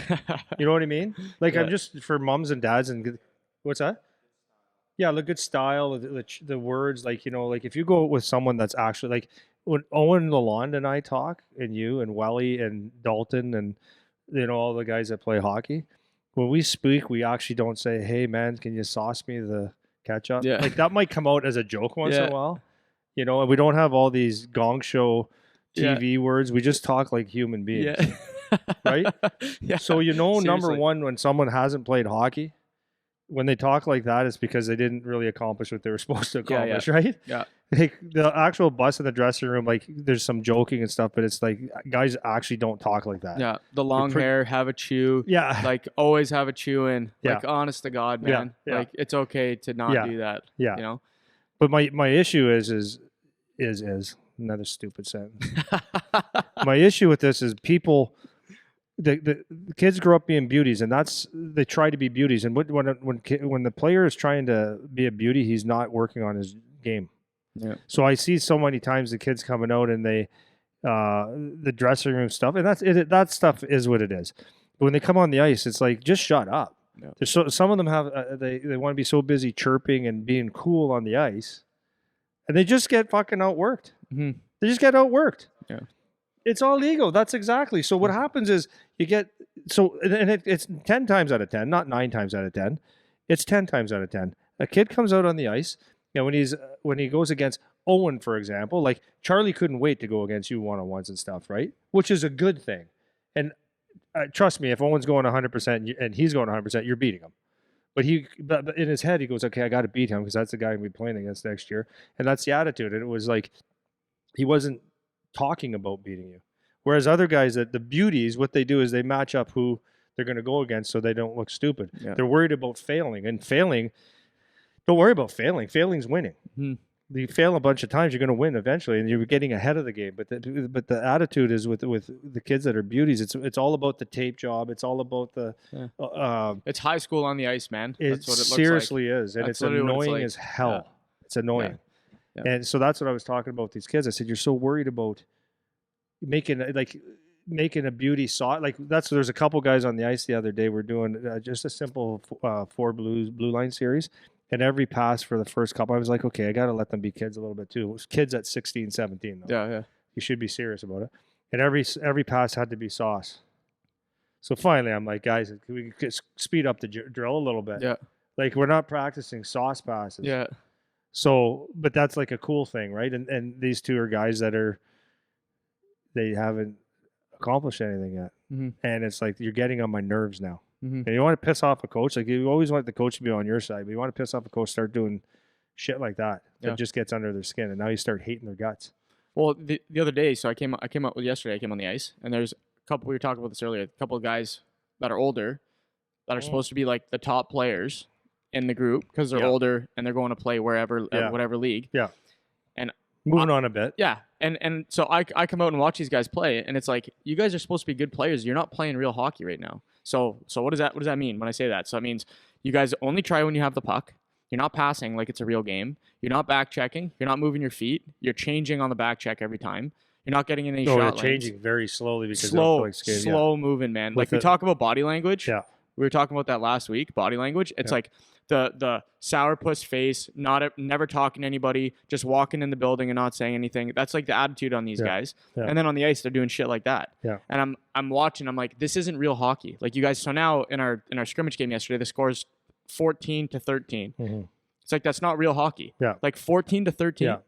You know what I mean? Like I'm just for moms and dads and what's that? Yeah, the good style, the words. Like, you know, like if you go with someone that's actually like when Owen Lalonda and I talk, and you and Welly and Dalton and you know all the guys that play hockey, when we speak, we actually don't say, "Hey man, can you sauce me the ketchup?" Yeah. Like that might come out as a joke once in a while. You know, and we don't have all these gong show TV words. We just talk like human beings. Yeah. Right? Yeah. So you know, Seriously. number one, when someone hasn't played hockey, when they talk like that, it's because they didn't really accomplish what they were supposed to accomplish, right? Yeah. Like the actual bus in the dressing room, like there's some joking and stuff, but it's like guys actually don't talk like that. Yeah. The long hair, have a chew. Yeah. Like always have a chew in. Yeah. Like honest to God, man. Yeah. Like it's okay to not do that. Yeah. You know? But my issue is another stupid sentence. My issue with this is people, the kids grow up being beauties, and they try to be beauties. And when the player is trying to be a beauty, he's not working on his game. Yeah. So I see so many times the kids coming out and they, the dressing room stuff, and that stuff is what it is. But when they come on the ice, it's like just shut up. Yeah. There's some of them have they want to be so busy chirping and being cool on the ice. And they just get fucking outworked. Mm-hmm. They just get outworked. Yeah. It's all ego. That's exactly. So what happens is you get, it's 10 times out of 10, not 9 times out of 10. It's 10 times out of 10. A kid comes out on the ice, you know, when he goes against Owen, for example, like Charlie couldn't wait to go against you one-on-ones and stuff, right? Which is a good thing. And trust me, if Owen's going 100% and he's going 100%, you're beating him. But in his head, he goes, okay, I got to beat him because that's the guy I'm going to be playing against next year. And that's the attitude. And it was like, he wasn't talking about beating you. Whereas other guys, the beauties, what they do is they match up who they're going to go against so they don't look stupid. Yeah. They're worried about failing. And failing, don't worry about failing. Failing's winning. Mm-hmm. You fail a bunch of times, you're going to win eventually, and you're getting ahead of the game. But the attitude is with the kids that are beauties. It's all about the tape job. It's all about the. It's high school on the ice, man. That's what it looks seriously like. Is, and it's annoying as hell. Yeah. It's annoying, and so that's what I was talking about with these kids. I said you're so worried about making a beauty sauce. Like there's a couple guys on the ice the other day. We're doing just a simple 4 blue line series. And every pass for the first couple, I was like, okay, I got to let them be kids a little bit too. It was kids at 16, 17. Though. Yeah. You should be serious about it. And every pass had to be sauce. So finally, I'm like, guys, can we speed up the drill a little bit? Yeah. Like, we're not practicing sauce passes. Yeah. So, but that's like a cool thing, right? And these two are guys that they haven't accomplished anything yet. Mm-hmm. And it's like, you're getting on my nerves now. Mm-hmm. And you want to piss off a coach, like you always want the coach to be on your side, but you want to piss off a coach, start doing shit like that just gets under their skin, and now you start hating their guts. Well, the other day, so I came up with yesterday. I came on the ice, and there's a couple. We were talking about this earlier. A couple of guys that are older, that are supposed to be like the top players in the group because they're older and they're going to play wherever, whatever league. Yeah. And moving on a bit. Yeah, and so I come out and watch these guys play, and it's like you guys are supposed to be good players. You're not playing real hockey right now. So what does that mean when I say that? So it means you guys only try when you have the puck. You're not passing like it's a real game. You're not back checking. You're not moving your feet. You're changing on the back check every time. You're not getting in any No, shot they're lanes. changing very slowly because they don't feel like skating. Slow moving, man. With Like we the- talk about body language. Yeah. We were talking about that last week. Body language. It's Yeah. like the sourpuss face, never talking to anybody, just walking in the building and not saying anything. That's like the attitude on these guys. Yeah. And then on the ice, they're doing shit like that. Yeah. And I'm watching. I'm like, this isn't real hockey. Like you guys. So now in our scrimmage game yesterday, the score's 14-13. Mhm. It's like that's not real hockey. Yeah. Like 14-13. Yeah.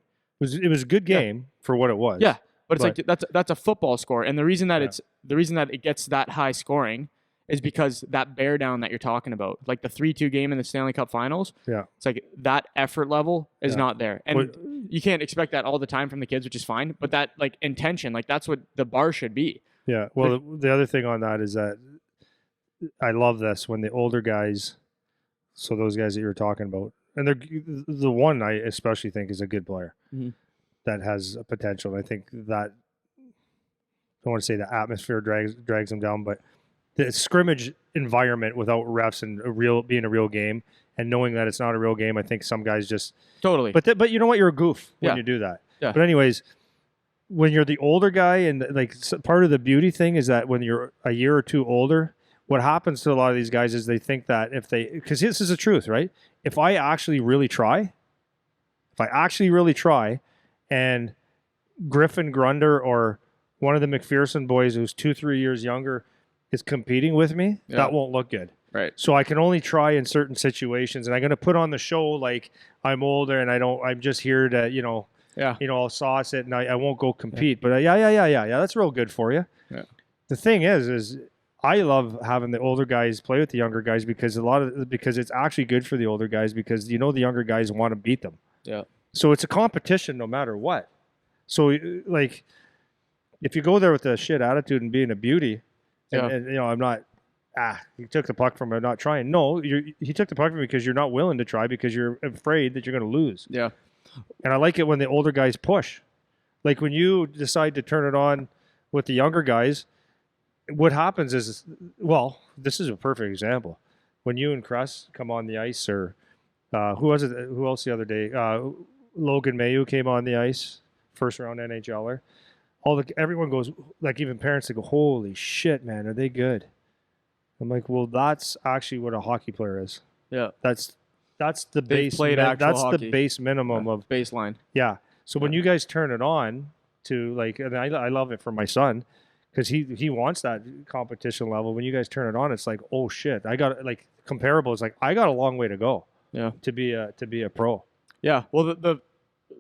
It was a good game for what it was. Yeah. But it's like that's a football score, and the reason that it gets that high scoring is because that bear down that you're talking about, like the 3-2 game in the Stanley Cup Finals. Yeah, it's like that effort level is not there, and Well, you can't expect that all the time from the kids, which is fine. But that like intention, like that's what the bar should be. Yeah. Well, the other thing on that is that I love this when the older guys, so those guys that you were talking about, and they're the one I especially think is a good player. Mm-hmm. That has a potential. I think that I don't want to say the atmosphere drags them down, but the scrimmage environment without refs and being a real game and knowing that it's not a real game, I think some guys just totally. But you know what? You're a goof when you do that. Yeah. But anyways, when you're the older guy, and like part of the beauty thing is that when you're a year or two older, what happens to a lot of these guys is they think that because this is the truth, right? If I actually really try, and Griffin Grunder or one of the McPherson boys who's 2-3 years younger is competing with me, that won't look good. Right. So I can only try in certain situations, and I'm going to put on the show like I'm older and I'm just here to, I'll sauce it and I won't go compete. But yeah, that's real good for you. Yeah. The thing is I love having the older guys play with the younger guys because it's actually good for the older guys because the younger guys want to beat them. Yeah. So it's a competition no matter what. So like, if you go there with a shit attitude and being a beauty, and I'm not, he took the puck from me, I'm not trying. No, he took the puck from me because you're not willing to try because you're afraid that you're going to lose. Yeah. And I like it when the older guys push. Like when you decide to turn it on with the younger guys, what happens is, well, this is a perfect example. When you and Cress come on the ice, or who was it? Who else the other day? Logan Mayu came on the ice, first round NHLer. Everyone goes, like even parents, they go, "Holy shit, man, are they good?" I'm like, well, that's actually what a hockey player is. Yeah, that's the base. That's hockey. The base minimum of baseline. Yeah. So when you guys turn it on to like, and I love it for my son because he wants that competition level. When you guys turn it on, it's like, oh shit, I got like comparable. It's like I got a long way to go. Yeah. To be a pro. Yeah. Well, the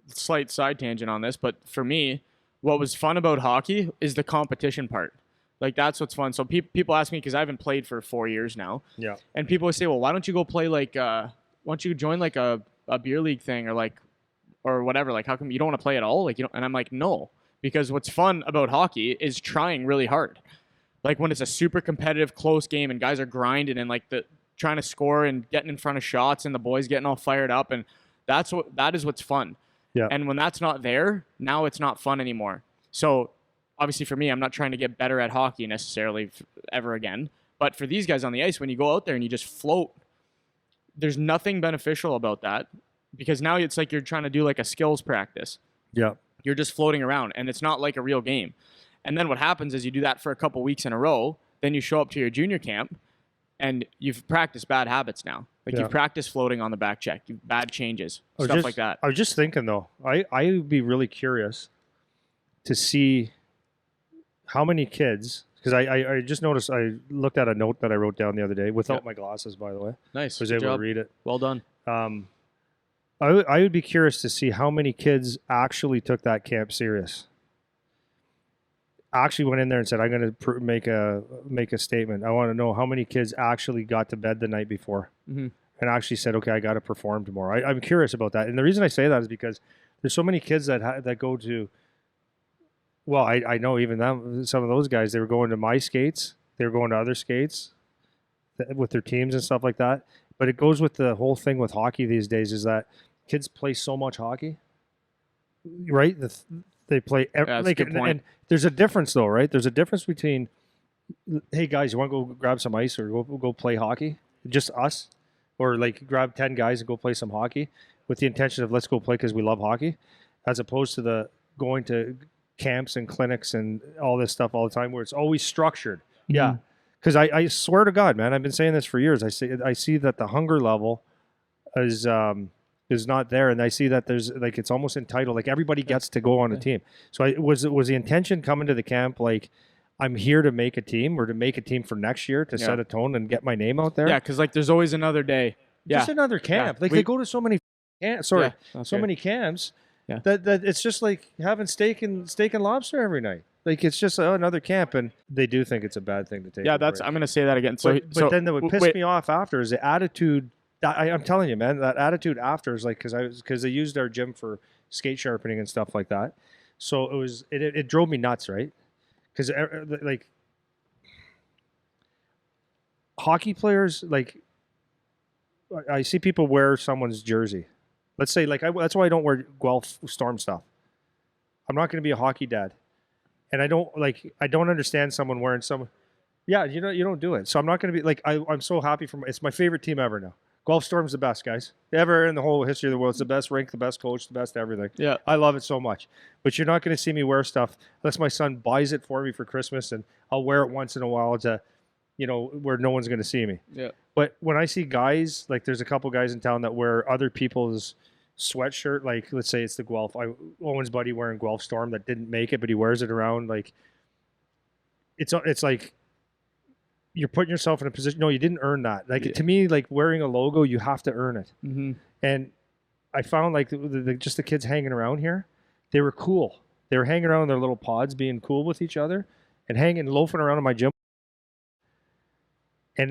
slight side tangent on this, but for me, what was fun about hockey is the competition part. Like that's what's fun. So people ask me because I haven't played for 4 years now. Yeah. And people would say, well, why don't you go play like, why don't you join like a beer league thing or whatever? Like, how come you don't want to play at all? Like, and I'm like, no, because what's fun about hockey is trying really hard. Like when it's a super competitive, close game and guys are grinding and like trying to score and getting in front of shots and the boys getting all fired up, and that is what's fun. Yeah. And when that's not there, now it's not fun anymore. So obviously for me, I'm not trying to get better at hockey necessarily ever again. But for these guys on the ice, when you go out there and you just float, there's nothing beneficial about that because now it's like you're trying to do like a skills practice. Yeah. You're just floating around and it's not like a real game. And then what happens is you do that for a couple weeks in a row. Then you show up to your junior camp and you've practiced bad habits now. Like you've practiced floating on the back check, bad changes, stuff like that. I was just thinking though, I would be really curious to see how many kids, because I just noticed, I looked at a note that I wrote down the other day without my glasses, by the way. Nice. I was able to read it. Well done. I would be curious to see how many kids actually took that camp serious. Actually went in there and said, I'm going to make a statement. I want to know how many kids actually got to bed the night before and actually said, okay, I got to perform tomorrow. I'm curious about that. And the reason I say that is because there's so many kids that go to, well, I know even some of those guys, they were going to my skates. They were going to other skates with their teams and stuff like that. But it goes with the whole thing with hockey these days is that kids play so much hockey, right? They play and there's a difference though, right? There's a difference between, hey guys, you want to go grab some ice or go play hockey? Just us, or like grab 10 guys and go play some hockey with the intention of let's go play because we love hockey, as opposed to the going to camps and clinics and all this stuff all the time where it's always structured. Mm-hmm. Yeah. Because I swear to God, man, I've been saying this for years. I see that the hunger level is not there, and I see that there's like it's almost entitled. Like everybody gets to go on a team. So was the intention coming to the camp like I'm here to make a team or to make a team for next year to set a tone and get my name out there? Yeah, because like there's always another day. Yeah, just another camp. Like they go to so many camps. Sorry, so many camps. Yeah. That it's just like having steak and lobster every night. Like it's just another camp, and they do think it's a bad thing to take. Yeah, I'm gonna say that again. So, but then what pissed me off after is the attitude. I'm telling you, man, that attitude after is like because they used our gym for skate sharpening and stuff like that. So it drove me nuts, right? Because like hockey players, like I see people wear someone's jersey. Let's say that's why I don't wear Guelph Storm stuff. I'm not going to be a hockey dad. And I don't understand someone wearing some. Yeah, you don't do it. So I'm not going to be like I'm so happy it's my favorite team ever now. Guelph Storm's the best, guys. Ever in the whole history of the world. It's the best rink, the best coach, the best everything. Yeah. I love it so much. But you're not going to see me wear stuff unless my son buys it for me for Christmas, and I'll wear it once in a while to, where no one's going to see me. Yeah. But when I see guys, like there's a couple guys in town that wear other people's sweatshirt, like let's say it's the Guelph, Owen's buddy wearing Guelph Storm that didn't make it, but he wears it around. Like it's like you're putting yourself in a position. No, you didn't earn that. Like to me, like wearing a logo, you have to earn it. Mm-hmm. And I found like just the kids hanging around here, they were cool. They were hanging around in their little pods, being cool with each other, and loafing around in my gym. And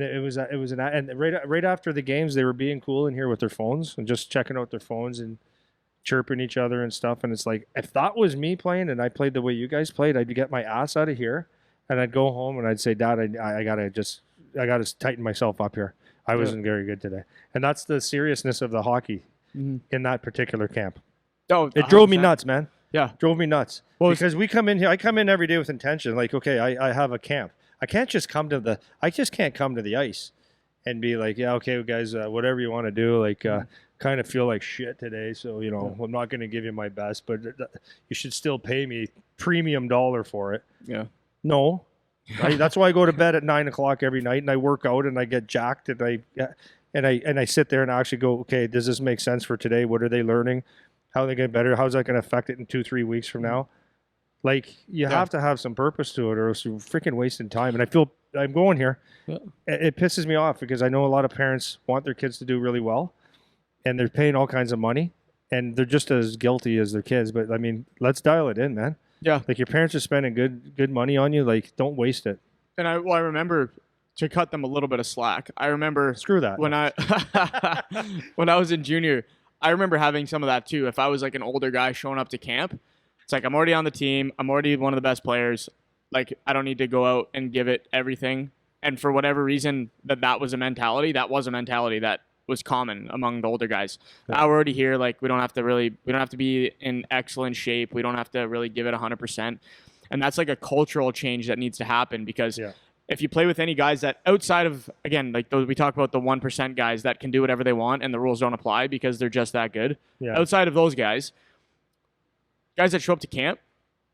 right after the games, they were being cool in here with their phones and just checking out their phones and chirping each other and stuff. And it's like, if that was me playing and I played the way you guys played, I'd get my ass out of here and I'd go home and I'd say, Dad, I gotta tighten myself up here. I wasn't very good today. And that's the seriousness of the hockey in that particular camp. Oh, it drove me nuts, man. Yeah. Drove me nuts. Well, because we come in here, I come in every day with intention. Like, okay, I have a camp. I just can't come to the ice and be like, yeah, okay, guys, whatever you want to do, like, kind of feel like shit today. So, I'm not going to give you my best, but you should still pay me premium dollar for it. Yeah. No, that's why I go to bed at 9 o'clock every night and I work out and I get jacked and I sit there and actually go, okay, does this make sense for today? What are they learning? How are they getting better? How's that going to affect it in 2-3 weeks from now? Like, you have to have some purpose to it or else you're freaking wasting time. And I feel I'm going here. Yeah. It pisses me off because I know a lot of parents want their kids to do really well and they're paying all kinds of money and they're just as guilty as their kids. But, I mean, let's dial it in, man. Yeah. Like, your parents are spending good money on you. Like, don't waste it. And I remember, to cut them a little bit of slack, I remember... Screw that. When I was in junior, I remember having some of that too. If I was like an older guy showing up to camp, it's like, I'm already on the team. I'm already one of the best players. Like, I don't need to go out and give it everything. And for whatever reason, that was a mentality. That was a mentality that was common among the older guys. Yeah. Now we're already here. Like, we don't have to be in excellent shape. We don't have to really give it 100%. And that's like a cultural change that needs to happen because if you play with any guys that outside of, again, like those, we talk about the 1% guys that can do whatever they want and the rules don't apply because they're just that good. Yeah. Outside of those guys that show up to camp,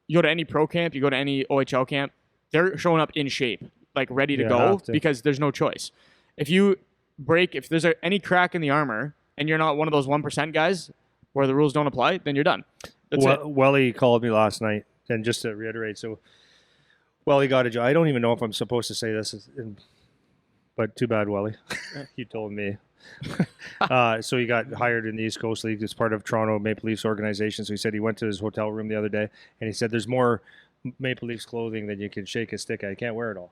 you go to any pro camp, you go to any OHL camp, they're showing up in shape, like ready to go because there's no choice. If there's any crack in the armor and you're not one of those 1% guys where the rules don't apply, then you're done. That's it. Welly called me last night, and just to reiterate, so Welly got a job. I don't even know if I'm supposed to say this, but too bad, Welly. You told me. So he got hired in the East Coast League as part of Toronto Maple Leafs organization. So he said he went to his hotel room the other day, and he said there's more Maple Leafs clothing than you can shake a stick at. You can't wear it all.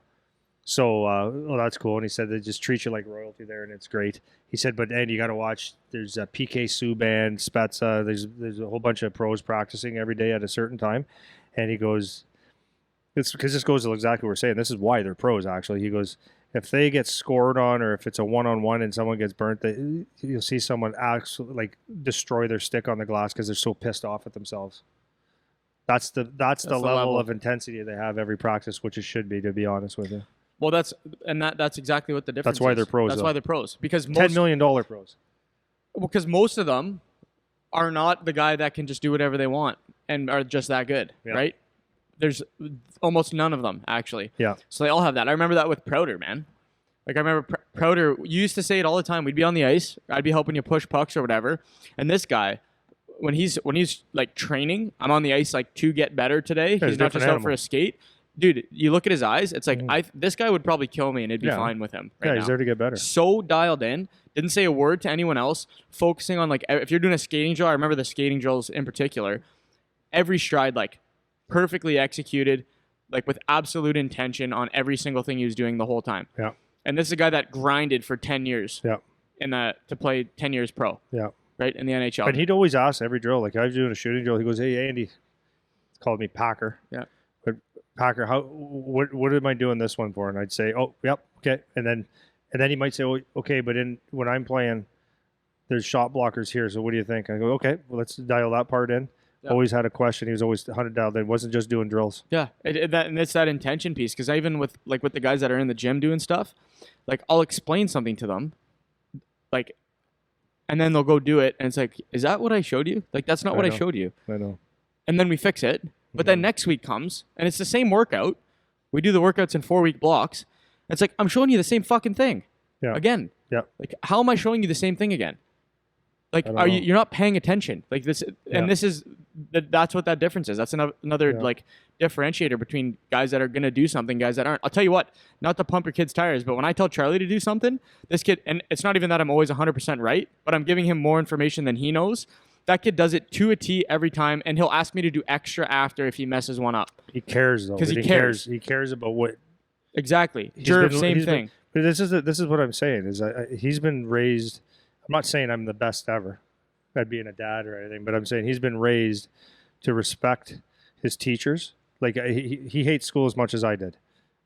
So, that's cool. And he said they just treat you like royalty there, and it's great. He said, but Andy, you got to watch. There's a PK Subban, Spezza. There's a whole bunch of pros practicing every day at a certain time. And he goes, it's because this goes to exactly what we're saying. This is why they're pros, actually. He goes, if they get scored on or if it's a one-on-one and someone gets burnt, you'll see someone actually like destroy their stick on the glass because they're so pissed off at themselves. That's the level of intensity they have every practice, which it should be, to be honest with you. Well, that's exactly what the difference is. That's why they're pros. That's why they're pros. Because $10 million pros. Well, because most of them are not the guy that can just do whatever they want and are just that good, right? there's almost none of them actually. Yeah. So they all have that. I remember that with Prouder, man. Like I remember Prouder, you used to say it all the time. We'd be on the ice. I'd be helping you push pucks or whatever. And this guy, when he's like training, I'm on the ice like to get better today. Yeah, he's not just out for a skate. Dude, you look at his eyes, it's like this guy would probably kill me and it'd be fine with him right now. He's there to get better. So dialed in, didn't say a word to anyone else, focusing on like if you're doing a skating drill, I remember the skating drills in particular, every stride like perfectly executed, like with absolute intention on every single thing he was doing the whole time. Yeah. And this is a guy that grinded for 10 years. Yeah. To play 10 years pro. Yeah. Right, in the NHL. But he'd always ask every drill. Like I was doing a shooting drill, he goes, "Hey Andy," he called me Packer. Yeah. But Packer, what am I doing this one for? And I'd say, "Oh, yep, okay." And then he might say, "Oh, okay, but when I'm playing, there's shot blockers here. So what do you think?" I go, "Okay, well, let's dial that part in." Yeah. Always had a question. He was always 100 dialed in. Wasn't just doing drills. Yeah, and it's that intention piece. Because even with the guys that are in the gym doing stuff, like I'll explain something to them, like. And then they'll go do it, and it's like, is that what I showed you? Like, that's not what I showed you. I know. And then we fix it. But then next week comes, and it's the same workout. We do the workouts in 4-week blocks. It's like, I'm showing you the same fucking thing. Yeah. Again. Yeah. Like, how am I showing you the same thing again? Like, you're not paying attention. Like this, and this is that's what that difference is. That's another like differentiator between guys that are gonna do something, guys that aren't. I'll tell you what, not to pump your kid's tires, but when I tell Charlie to do something, this kid, and it's not even that I'm always 100% right, but I'm giving him more information than he knows. That kid does it to a T every time, and he'll ask me to do extra after if he messes one up. He cares though, because he cares. He cares about what. Exactly. Same thing. But this is what I'm saying is he's been raised. I'm not saying I'm the best ever at being a dad or anything, but I'm saying he's been raised to respect his teachers. Like he hates school as much as I did,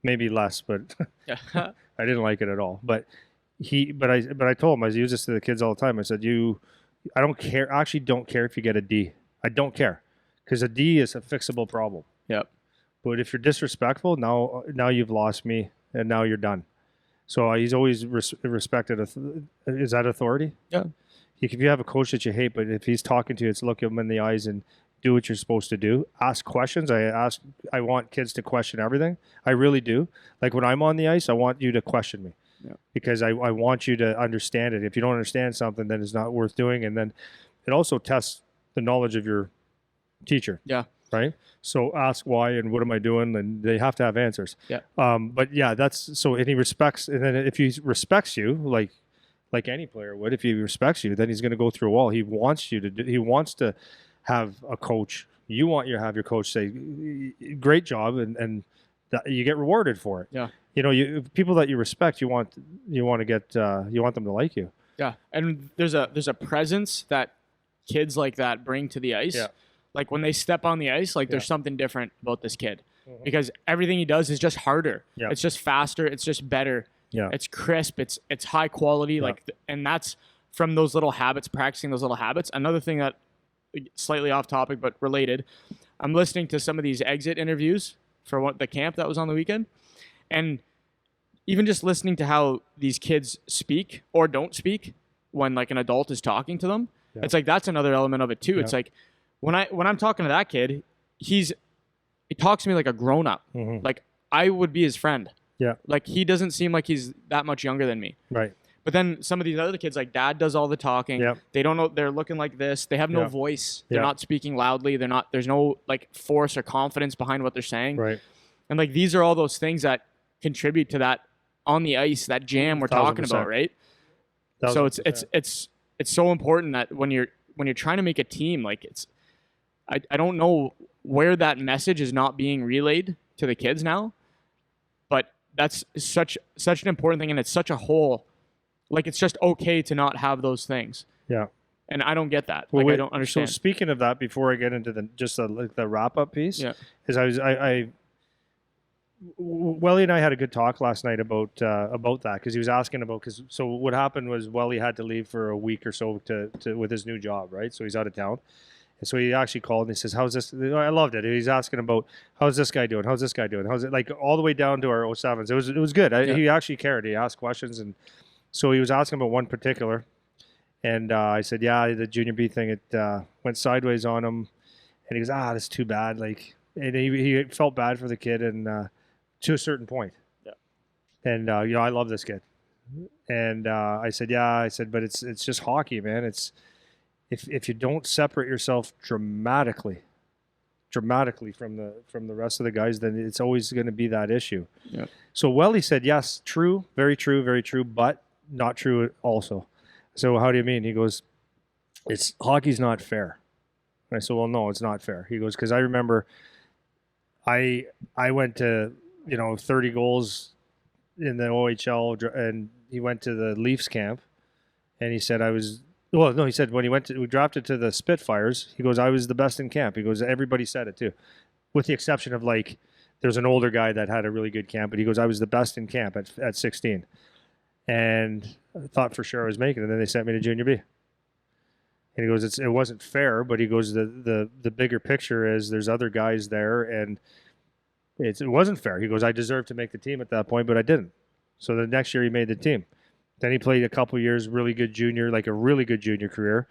maybe less, but I didn't like it at all. But I told him, I use this to the kids all the time. I said, I don't care. I actually don't care if you get a D. I don't care because a D is a fixable problem. Yep. But if you're disrespectful, now you've lost me and now you're done. So he's always respected. Is that authority? Yeah. If you have a coach that you hate, but if he's talking to you, it's look him in the eyes and do what you're supposed to do. Ask questions. I want kids to question everything. I really do. Like when I'm on the ice, I want you to question me because I want you to understand it. If you don't understand something, then it's not worth doing. And then it also tests the knowledge of your teacher. Yeah. Right. So ask why and what am I doing, and they have to have answers. Yeah. But yeah, that's so. And he respects, and then if he respects you, like any player would, if he respects you, then he's going to go through a wall. He wants you to do. He wants to have a coach. You want you to have your coach say, "Great job," and that you get rewarded for it. Yeah. You know, people that you respect, you want to get, you want them to like you. Yeah, and there's a presence that kids like that bring to the ice. Yeah. Like when they step on the ice, like there's something different about this kid because everything he does is just harder. Yeah. It's just faster. It's just better. Yeah. It's crisp. It's high quality. Yeah. And that's from those little habits, practicing those little habits. Another thing that slightly off topic, but related, I'm listening to some of these exit interviews for the camp that was on the weekend. And even just listening to how these kids speak or don't speak when like an adult is talking to them, it's like, that's another element of it too. It's like, when I'm talking to that kid, he talks to me like a grown up. Like I would be his friend. Yeah. Like he doesn't seem like he's that much younger than me. Right. But then some of these other kids, like dad does all the talking. Yep. They don't know. They're looking like this. They have no voice. They're not speaking loudly. There's no like force or confidence behind what they're saying. Right. And like, these are all those things that contribute to that on the ice, that jam we're talking about. Right. 1,000%. So it's so important that when you're trying to make a team, like I don't know where that message is not being relayed to the kids now, but that's such an important thing, and it's such a whole, like it's just okay to not have those things. Yeah. And I don't get that. Well, I don't understand. So speaking of that, before I get into the wrap up piece, is Welly and I had a good talk last night about that because he was asking about so what happened was Welly had to leave for a week or so to with his new job, right? So he's out of town. And so he actually called and he says, "How's this?" I loved it. He's asking about how's this guy doing? How's this guy doing? How's it, like all the way down to our 07s. It was good. He actually cared. He asked questions, and so he was asking about one particular. And I said, "Yeah, the junior B thing, it went sideways on him." And he goes, "That's too bad. Like and he felt bad for the kid, and to a certain point. Yeah. And I love this kid. And I said, yeah. I said, but it's just hockey, man. It's if you don't separate yourself dramatically from the rest of the guys, then it's always going to be that issue. Yeah. So Welly said, yes, true, very true, but not true also. So how do you mean? He goes, hockey's not fair. And I said, well, no, it's not fair. He goes, because I remember I went to 30 goals in the OHL, and he went to the Leafs camp, and he said he said when we drafted to the Spitfires, he goes, I was the best in camp. He goes, everybody said it too, with the exception of like, there's an older guy that had a really good camp, but he goes, I was the best in camp at 16. And I thought for sure I was making it, and then they sent me to junior B. And he goes, it wasn't fair, but he goes, the bigger picture is there's other guys there, and it wasn't fair. He goes, I deserved to make the team at that point, but I didn't. So the next year he made the team. Then he played a couple of years, really good junior, like a really good junior career,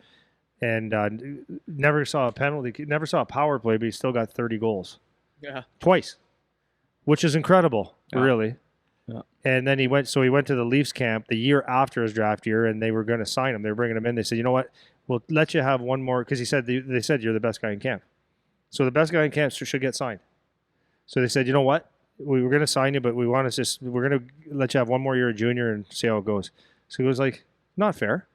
and never saw a penalty, never saw a power play, but he still got 30 goals. Yeah. Twice, which is incredible, really. Yeah. And then he went to the Leafs camp the year after his draft year, and they were going to sign him. They were bringing him in. They said, you know what, we'll let you have one more, because they said you're the best guy in camp. So the best guy in camp should get signed. So they said, you know what, we were going to sign you, but we're going to let you have one more year of junior and see how it goes. So he was like, not fair.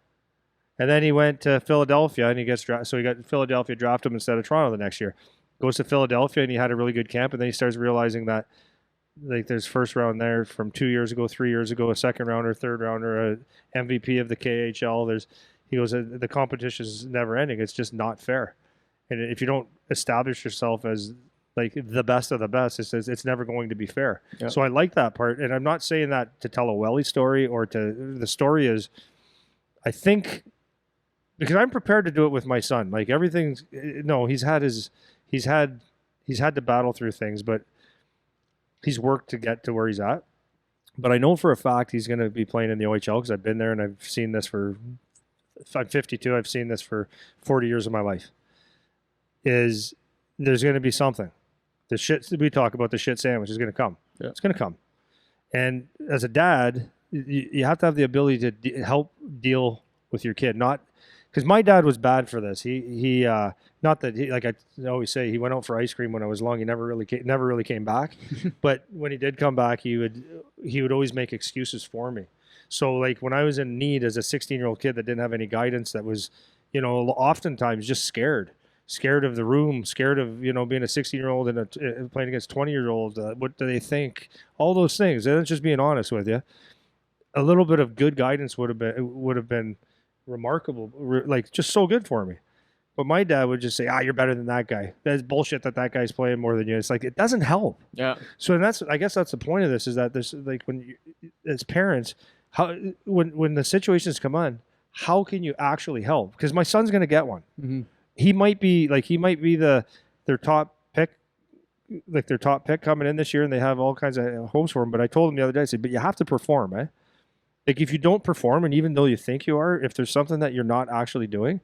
And then he went to Philadelphia, and he gets drafted. So he got Philadelphia drafted him instead of Toronto the next year. Goes to Philadelphia, and he had a really good camp, and then he starts realizing that like there's first round there from 2 years ago, 3 years ago, a second rounder, third rounder, a MVP of the KHL. He goes, the competition is never ending. It's just not fair. And if you don't establish yourself as like the best of the best, it's never going to be fair. Yep. So I like that part. And I'm not saying that to tell a Welly story the story is, I think, because I'm prepared to do it with my son. Like everything's, no, he's had to battle through things, but he's worked to get to where he's at. But I know for a fact he's going to be playing in the OHL because I've been there and I've seen this I'm 52. I've seen this for 40 years of my life. There's going to be something. The shit we talk about, the shit sandwich is going to come. Yeah. It's going to come. And as a dad, you have to have the ability to help deal with your kid. Not because my dad was bad for this. He not that he, like I always say, he went out for ice cream when I was young. He never really came back. But when he did come back, he would always make excuses for me. So like when I was in need as a 16-year-old kid that didn't have any guidance, that was, oftentimes just scared of the room, scared of, being a 16-year-old and playing against 20-year-olds. What do they think? All those things. And it's just being honest with you. A little bit of good guidance would have been remarkable, like just so good for me. But my dad would just say, you're better than that guy. That's bullshit that guy's playing more than you. It's like, it doesn't help. Yeah. So I guess that's the point of this, is that there's like, as parents, when the situations come on, how can you actually help? Because my son's going to get one. Mm-hmm. He might be their top pick, like their top pick coming in this year, and they have all kinds of hopes for him. But I told him the other day, I said, but you have to perform, eh? Like if you don't perform, and even though you think you are, if there's something that you're not actually doing,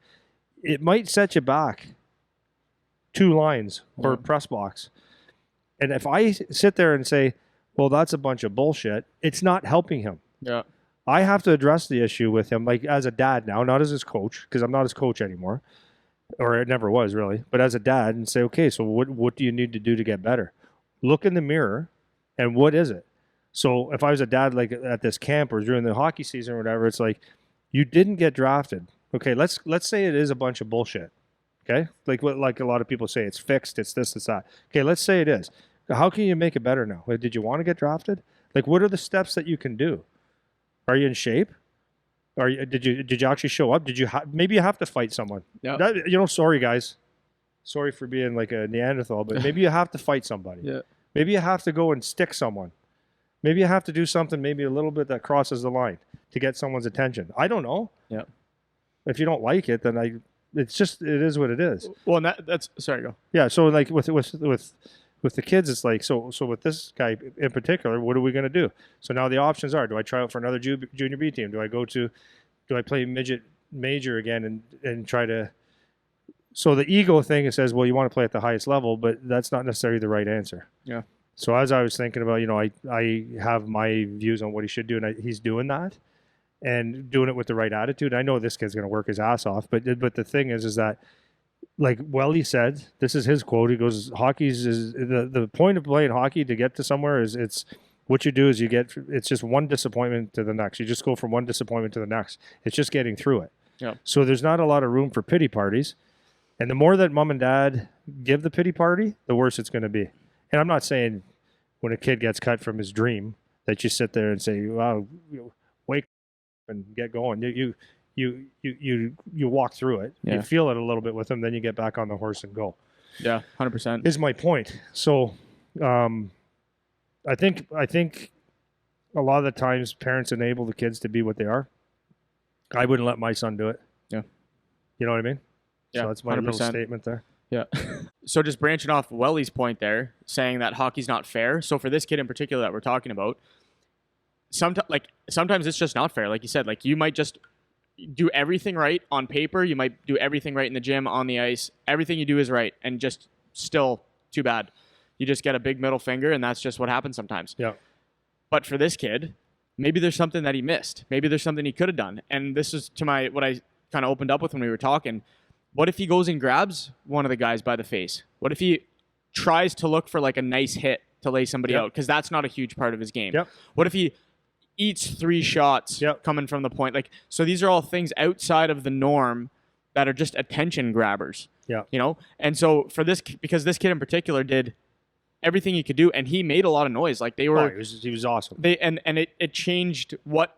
it might set you back 2 lines or press box. And if I sit there and say, well, that's a bunch of bullshit, it's not helping him. Yeah. I have to address the issue with him, like as a dad now, not as his coach, because I'm not his coach anymore, or it never was really, but as a dad, and say, okay, so what do you need to do to get better? Look in the mirror, and what is it? So if I was a dad, like at this camp or during the hockey season or whatever, it's like, you didn't get drafted. Okay, let's say it is a bunch of bullshit. Okay, like a lot of people say, it's fixed, it's this, it's that. Okay, let's say it is. How can you make it better now? Like, did you want to get drafted? Like, what are the steps that you can do? Are you in shape? Did you actually show up? Maybe you have to fight someone? Yeah. Sorry guys, sorry for being like a Neanderthal, but maybe you have to fight somebody. Yeah. Maybe you have to go and stick someone. Maybe you have to do something maybe a little bit that crosses the line to get someone's attention. I don't know. Yeah. If you don't like it, then it is what it is. Well, and that's sorry, go. Yeah. So like with the kids, it's like, so with this guy in particular, what are we going to do? So now the options are, do I try out for another junior B team? Do I play midget major again and try to So the ego thing, it says, well, you want to play at the highest level, but that's not necessarily the right answer. Yeah. So as I was thinking about, I have my views on what he should do, and he's doing that and doing it with the right attitude. I know this kid's going to work his ass off, but the thing is that, like Welly said, this is his quote. He goes, "Hockey's is the point of playing hockey to get to somewhere is it's what you do is it's just one disappointment to the next. You just go from one disappointment to the next. It's just getting through it. Yeah. So there's not a lot of room for pity parties, and the more that mom and dad give the pity party, the worse it's going to be. And I'm not saying when a kid gets cut from his dream that you sit there and say, "Wow, wake up and get going." You walk through it. Yeah. You feel it a little bit with them, then you get back on the horse and go. Yeah, 100%. Is my point. So, I think a lot of the times parents enable the kids to be what they are. I wouldn't let my son do it. Yeah. You know what I mean? Yeah, So that's my 100%. little statement there. Yeah. So just branching off Welly's point there, saying that hockey's not fair. So for this kid in particular that we're talking about, sometimes it's just not fair. Like you said, like you might just do everything right on paper. You might do everything right in the gym, on the ice. Everything you do is right, and just still too bad. You just get a big middle finger, and that's just what happens sometimes. Yeah. But for this kid, maybe there's something that he missed. Maybe there's something he could have done. And this is what I kind of opened up with when we were talking. What if he goes and grabs one of the guys by the face? What if he tries to look for like a nice hit to lay somebody out? Because that's not a huge part of his game. Yep. What if he eats 3 shots coming from the point? Like, so these are all things outside of the norm that are just attention grabbers. Yeah. You know? And so for this, because this kid in particular did everything he could do, and he made a lot of noise. Like they were, he was awesome. It changed what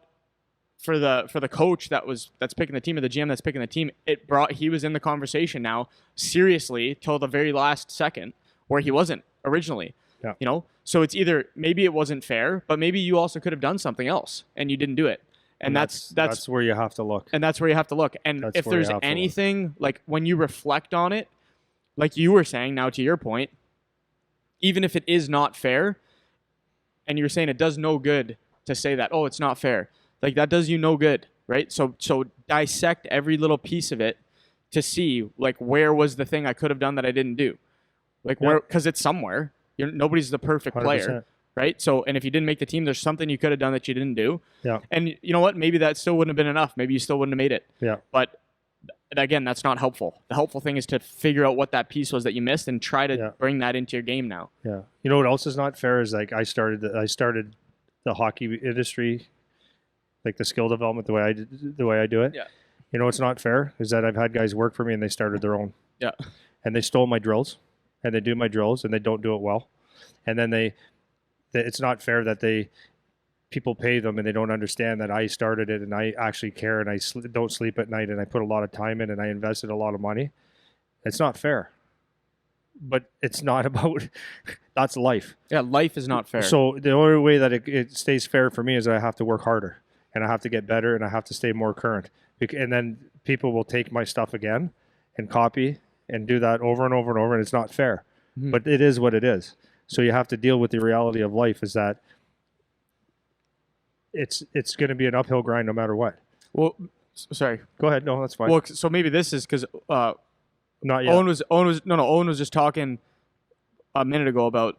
for the coach that's picking the team, or the GM that's picking the team. He was in the conversation now seriously till the very last second, where he wasn't originally. Yeah. You know, so it's either maybe it wasn't fair, but maybe you also could have done something else and you didn't do it. And that's where you have to look. And that's where you have to look. And That's if where you there's have to anything, like when you reflect on it, like you were saying now to your point, even if it is not fair, and you're saying it does no good to say that, oh, it's not fair. Like that does you no good, right? So dissect every little piece of it to see like where was the thing I could have done that I didn't do. Like where, because it's somewhere. Nobody's the perfect player, 100%. right? So, and if you didn't make the team, there's something you could have done that you didn't do. Yeah. And you know what? Maybe that still wouldn't have been enough. Maybe you still wouldn't have made it. Yeah. But again, that's not helpful. The helpful thing is to figure out what that piece was that you missed and try to bring that into your game now. Yeah. You know what else is not fair is like I started the hockey industry, like the skill development the way I do it. Yeah. You know what's not fair is that I've had guys work for me and they started their own. Yeah. And they stole my drills, and they do my drills and they don't do it well. And then it's not fair that people pay them and they don't understand that I started it and I actually care and I don't sleep at night and I put a lot of time in and I invested a lot of money. It's not fair. But it's not about that's life. Yeah, life is not fair. So the only way that it stays fair for me is that I have to work harder and I have to get better and I have to stay more current. And then people will take my stuff again and copy and do that over and over and over, and it's not fair. Mm-hmm. But it is what it is. So you have to deal with the reality of life is that it's going to be an uphill grind no matter what. Well, sorry. Go ahead. No, that's fine. Well, so maybe this is because not yet. Owen was just talking a minute ago about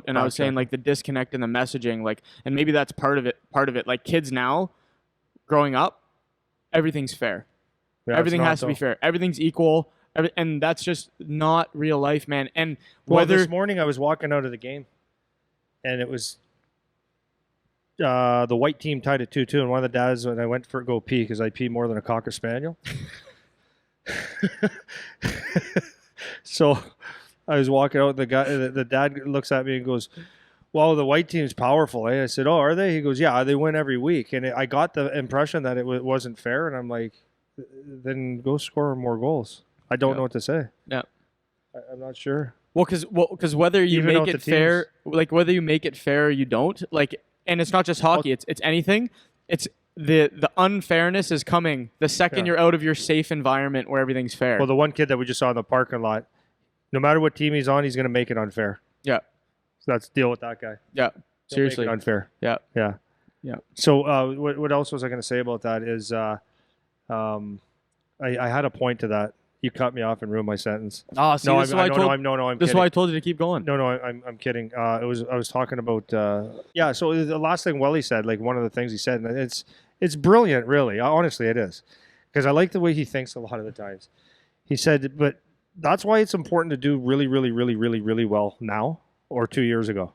and I was saying like the disconnect in the messaging, like, and maybe that's part of it. Like kids now growing up, everything's fair. Yeah, everything has to be fair. Everything's equal. And that's just not real life, man. And this morning I was walking out of the game, and it was the white team tied at 2-2, and one of the dads, when I went for go pee, because I pee more than a Cocker Spaniel. So I was walking out, the dad looks at me and goes, "Well, the white team's powerful, eh?" I said, "Oh, are they?" He goes, "Yeah, they win every week." And I got the impression that it wasn't fair, and I'm like, then go score more goals. I don't know what to say. Yeah, I'm not sure. Well, because whether you make it fair, like whether you make it fair or you don't, like, and it's not just hockey, it's anything. It's the unfairness is coming the second you're out of your safe environment where everything's fair. Well, the one kid that we just saw in the parking lot, no matter what team he's on, he's going to make it unfair. Yeah. So let's deal with that guy. Yeah. Seriously. Make it unfair. Yeah. Yeah. Yeah. So what else was I going to say about that is I had a point to that. You cut me off and ruined my sentence. Oh, see, No, this is why I told. I'm This is kidding. why I told you to keep going. No, I'm kidding. I was talking about yeah. So the last thing Welly said, like one of the things he said, and it's brilliant, really. Honestly, it is, because I like the way he thinks a lot of the times. He said, but that's why it's important to do really, really, really, really, really well now or 2 years ago.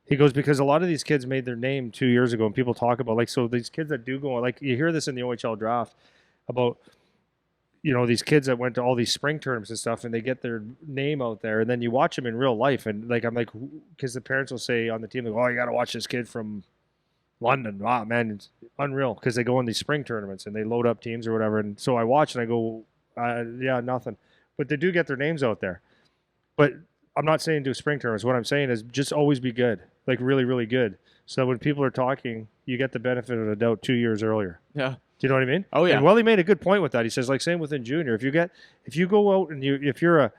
He goes, because a lot of these kids made their name 2 years ago, and people talk about, like, so these kids that do go, like, you hear this in the OHL draft about, you know, these kids that went to all these spring tournaments and stuff, and they get their name out there, and then you watch them in real life, and like, I'm like, because the parents will say on the team, like, oh, you got to watch this kid from London. Wow, man, it's unreal, because they go on these spring tournaments and they load up teams or whatever, and so I watch and I go, yeah, nothing, but they do get their names out there. But I'm not saying do spring tournaments. What I'm saying is just always be good, like really, really good, so when people are talking, you get the benefit of the doubt 2 years earlier. Yeah. Do you know what I mean? Oh yeah. And Welly made a good point with that. He says, like, same within junior. If you go out and if you're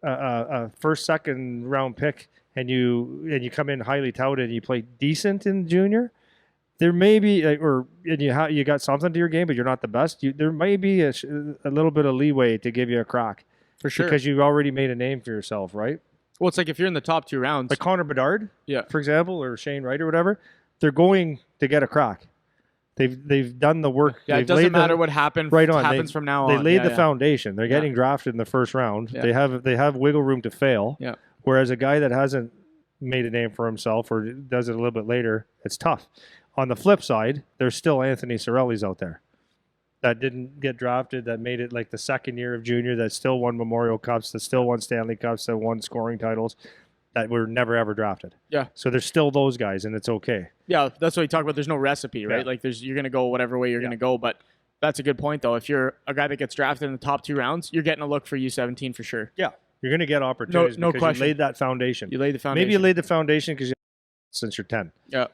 a first, second round pick and you come in highly touted and you play decent in junior, there may be and you got something to your game, but you're not the best. There may be a little bit of leeway to give you a crack For sure. because you already made a name for yourself, right? Well, it's like if you're in the top 2 rounds. Like Connor Bedard, Yeah. for example, or Shane Wright or whatever, they're going to get a crack. They've done the work. Yeah, it doesn't matter what happened. Right on. Happens from now on. They laid the foundation. They're getting drafted in the first round. Yeah. They have wiggle room to fail. Yeah. Whereas a guy that hasn't made a name for himself or does it a little bit later, it's tough. On the flip side, there's still Anthony Cirelli's out there that didn't get drafted, that made it like the second year of junior, that still won Memorial Cups, that still won Stanley Cups, that won scoring titles, that were never ever drafted. Yeah. So there's still those guys, and it's okay. Yeah, that's what you talk about. There's no recipe, right? Yeah. Like you're gonna go whatever way you're gonna go. But that's a good point, though. If you're a guy that gets drafted in the top 2 rounds, you're getting a look for U17 for sure. Yeah. You're going to get opportunities No because question. you laid that foundation. You laid the foundation. Maybe you laid the foundation because since you're 10. Yeah.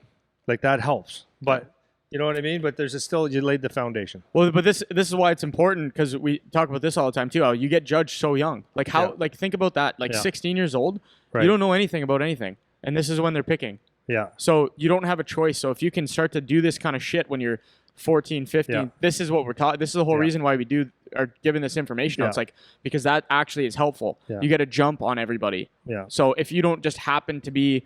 Like that helps. But you know what I mean? But there's still, you laid the foundation. Well, but this is why it's important, because we talk about this all the time too. How you get judged so young. Like like think about that. Like 16 years old, you don't know anything about anything, and this is when they're picking. Yeah. So you don't have a choice. So if you can start to do this kind of shit when you're 14, 15, this is what we're taught. This is the whole reason why we are given this information. It's like, because that actually is helpful. Yeah. You get a jump on everybody. Yeah. So if you don't just happen to be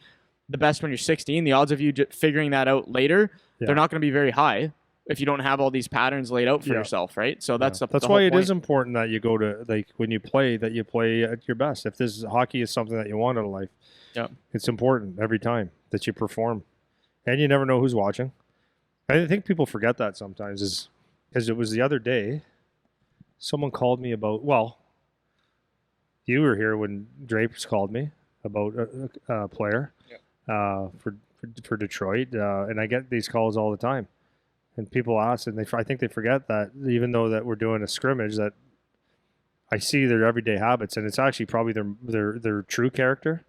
the best when you're 16, the odds of you figuring that out later, they're not going to be very high if you don't have all these patterns laid out for yourself, right? So that's that's why it is important that you go to, like, when you play, that you play at your best. If this hockey is something that you want in life, it's important every time that you perform, and you never know who's watching. I think people forget that sometimes, is because it was the other day, someone called me about, well, you were here when Drapes called me about a player for Detroit, and I get these calls all the time. And people ask, and I think they forget that even though that we're doing a scrimmage, that I see their everyday habits, and it's actually probably their true character,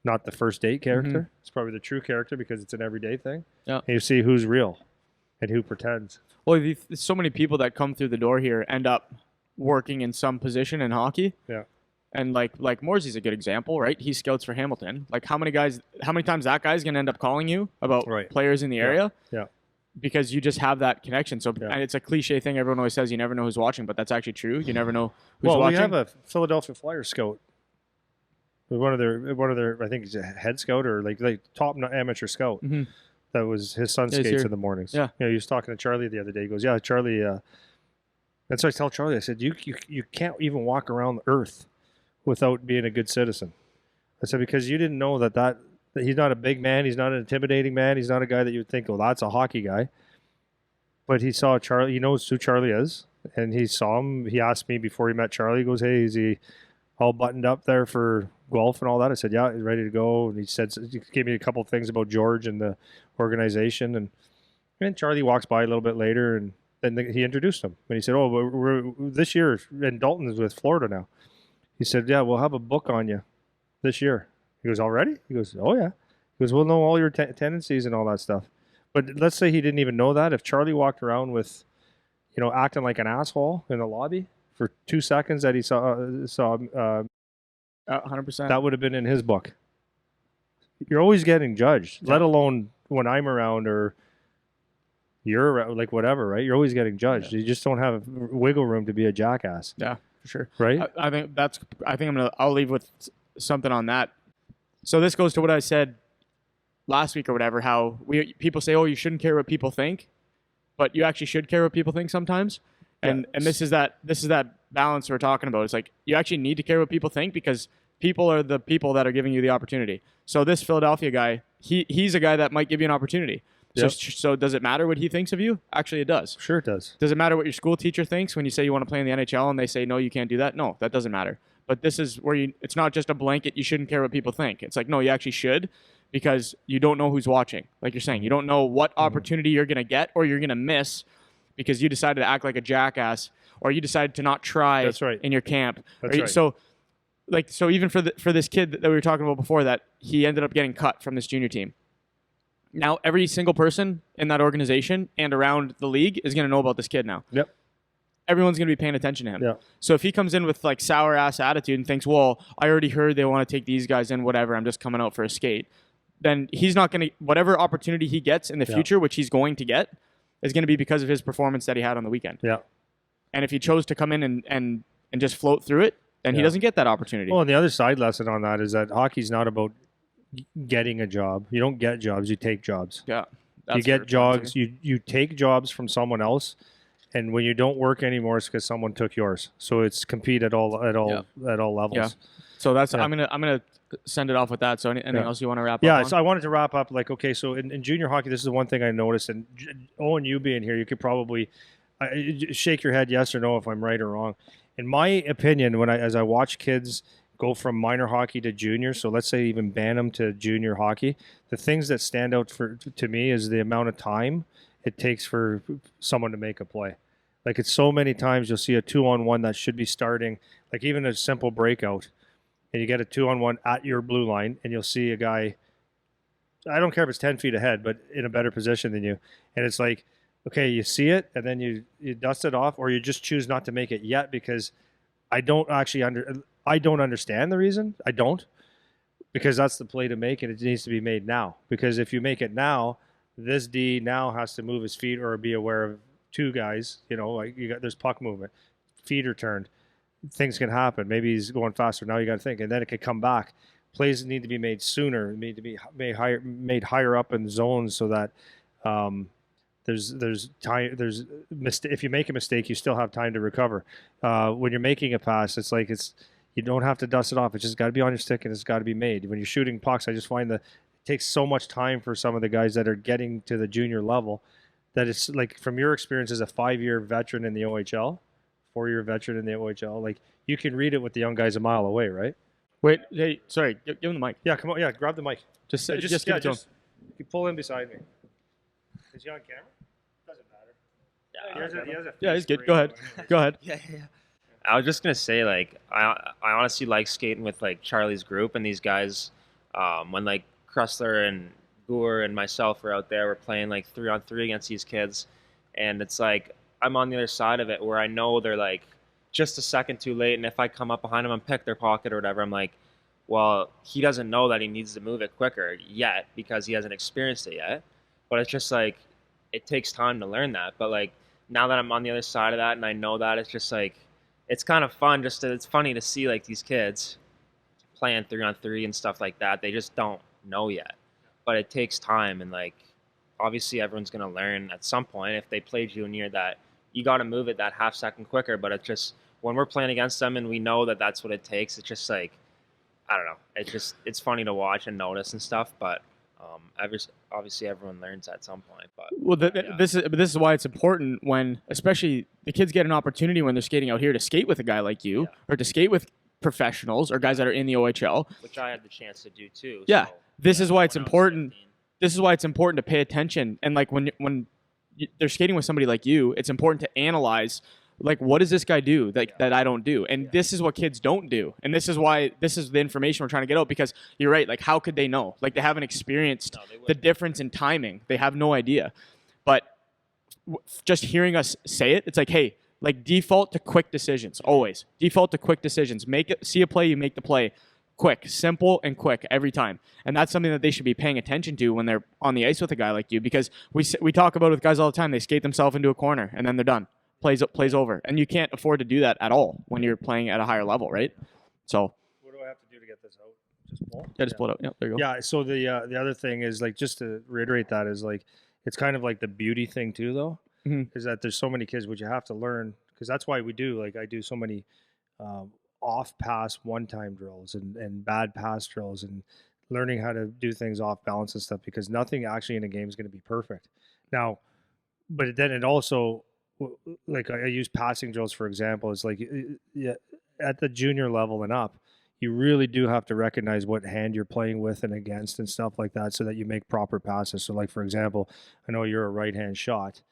not the first date character. Mm-hmm. It's probably the true character because it's an everyday thing. Yeah. And you see who's real and who pretends. Well, so many people that come through the door here end up working in some position in hockey. Yeah. And like Morsey's a good example, right? He scouts for Hamilton. Like how many times that guy's gonna end up calling you about players in the area? Yeah. Because you just have that connection. So and it's a cliche thing everyone always says, you never know who's watching, but that's actually true. You never know who's watching. Well, we have a Philadelphia Flyers scout. One of their I think he's a head scout or like top amateur scout. Mm-hmm. That was his son skates in the mornings. Yeah. He was talking to Charlie the other day. He goes, yeah, Charlie, that's what I tell Charlie. I said, you can't even walk around the earth without being a good citizen. I said, because you didn't know that he's not a big man. He's not an intimidating man. He's not a guy that you would think, oh, that's a hockey guy. But he saw Charlie. He knows who Charlie is. And he saw him. He asked me before he met Charlie. He goes, hey, is he all buttoned up there for Guelph and all that? I said, yeah, he's ready to go. And he gave me a couple of things about George and the organization. And then Charlie walks by a little bit later, and then he introduced him. And he said, oh, we're this year, and Dalton is with Florida now. He said, yeah, we'll have a book on you this year. He goes, already? He goes, oh, yeah. He goes, we'll know all your tendencies and all that stuff. But let's say he didn't even know that. If Charlie walked around with, acting like an asshole in the lobby for 2 seconds that he saw 100%. That would have been in his book. You're always getting judged, let alone when I'm around or you're around, like whatever, right? You're always getting judged. You just don't have wiggle room to be a jackass. Yeah. for sure. right? I'll leave with something on that. So this goes to what I said last week or whatever, how people say, oh, you shouldn't care what people think, but you actually should care what people think sometimes. And this is that balance we're talking about. It's like you actually need to care what people think, because people are the people that are giving you the opportunity. So this Philadelphia guy, he's a guy that might give you an opportunity. Yep. So does it matter what he thinks of you? Actually, it does. Sure it does. Does it matter what your school teacher thinks when you say you want to play in the NHL and they say, no, you can't do that? No, that doesn't matter. But this is where it's not just a blanket, you shouldn't care what people think. It's like, no, you actually should, because you don't know who's watching. Like you're saying, you don't know what opportunity you're going to get or you're going to miss because you decided to act like a jackass, or you decided to not try That's right. in your camp. That's right. So even for this kid that we were talking about before, that he ended up getting cut from this junior team. Now every single person in that organization and around the league is going to know about this kid now. Yep. Everyone's going to be paying attention to him. Yeah. So if he comes in with like sour ass attitude and thinks, well, I already heard they want to take these guys in, whatever, I'm just coming out for a skate, then he's not going to, whatever opportunity he gets in the future, which he's going to get, is going to be because of his performance that he had on the weekend. Yeah. And if he chose to come in and just float through it, then he doesn't get that opportunity. Well, and the other side lesson on that is that hockey's not about getting a job. You don't get jobs, you take jobs. Yeah. You get jobs, you take jobs from someone else, and when you don't work anymore, it's because someone took yours. So it's compete at all levels. Yeah. So that's I'm gonna send it off with that. So anything else you want to wrap up? Yeah. on? So I wanted to wrap up. Like, okay, so in junior hockey, this is the one thing I noticed, and Owen, you being here, you could probably shake your head yes or no if I'm right or wrong. In my opinion, as I watch kids go from minor hockey to junior, so let's say even Bantam to junior hockey, the things that stand out to me is the amount of time it takes for someone to make a play. Like, it's so many times you'll see a 2-on-1 that should be starting, like even a simple breakout, and you get a 2-on-1 at your blue line, and you'll see a guy, I don't care if it's 10 feet ahead, but in a better position than you. And it's like, okay, you see it, and then you dust it off, or you just choose not to make it yet because I don't understand the reason. I don't, because that's the play to make, and it needs to be made now. Because if you make it now, this D now has to move his feet or be aware of two guys. You know, like there's puck movement, feet are turned, things can happen. Maybe he's going faster. Now you got to think, and then it could come back. Plays need to be made sooner, need to be made higher up in zones so that there's time. If you make a mistake, you still have time to recover. When you're making a pass, it's like you don't have to dust it off. It's just got to be on your stick and it's got to be made. When you're shooting pucks, I just find that it takes so much time for some of the guys that are getting to the junior level that it's like, from your experience as a 5-year veteran in the OHL, 4-year veteran in the OHL, like you can read it with the young guys a mile away, right? Wait, hey, sorry, give him the mic. Yeah, come on, yeah, grab the mic. Just give it to him. You pull in beside me. Is he on camera? Doesn't matter. Yeah, he's good. Go ahead. Go ahead. Yeah. I was just gonna say, like, I honestly like skating with like Charlie's group and these guys. When like Kressler and Boer and myself were out there, we're playing like 3-on-3 against these kids, and it's like I'm on the other side of it where I know they're like just a second too late, and if I come up behind them and pick their pocket or whatever, I'm like, well, he doesn't know that he needs to move it quicker yet because he hasn't experienced it yet. But it's just like it takes time to learn that. But like now that I'm on the other side of that and I know that, it's just like it's kind of fun. It's funny to see like these kids playing 3-on-3 and stuff like that. They just don't know yet. But it takes time, and like obviously everyone's gonna learn at some point if they play junior that you got to move it that half second quicker. But it's just when we're playing against them and we know that that's what it takes, it's just like I don't know. It's funny to watch and notice and stuff. But obviously everyone learns at some point. But well, this is why it's important when, especially the kids get an opportunity when they're skating out here to skate with a guy like you, or to skate with professionals or guys that are in the OHL, which I had the chance to do too. Yeah, so, this is why it's important. This is why it's important to pay attention, and like when they're skating with somebody like you, it's important to analyze. Like, what does this guy do that I don't do? And this is what kids don't do. And this is why this is the information we're trying to get out, because you're right. Like, how could they know? Like, they haven't experienced the difference in timing. They have no idea. But just hearing us say it, it's like, hey, like default to quick decisions. Always default to quick decisions. See a play, you make the play. Quick, simple, and quick every time. And that's something that they should be paying attention to when they're on the ice with a guy like you, because we talk about it with guys all the time. They skate themselves into a corner and then they're done. plays over, and you can't afford to do that at all when you're playing at a higher level, right? So What do I have to do to get this out? Just pull? yeah, just pull it out. Yeah, there you go. Yeah. So the other thing is, like, just to reiterate that, is like, it's kind of like the beauty thing too, though, is that there's so many kids which you have to learn, because that's why we do, like, I do so many off pass one time drills and bad pass drills, and learning how to do things off balance and stuff, because nothing actually in a game is going to be perfect. Now, but then it also, like, I use passing drills for example. It's like, yeah, at the junior level and up, you really do have to recognize what hand you're playing with and against and stuff like that, so that you make proper passes. So, like, for example, I know you're a right hand shot,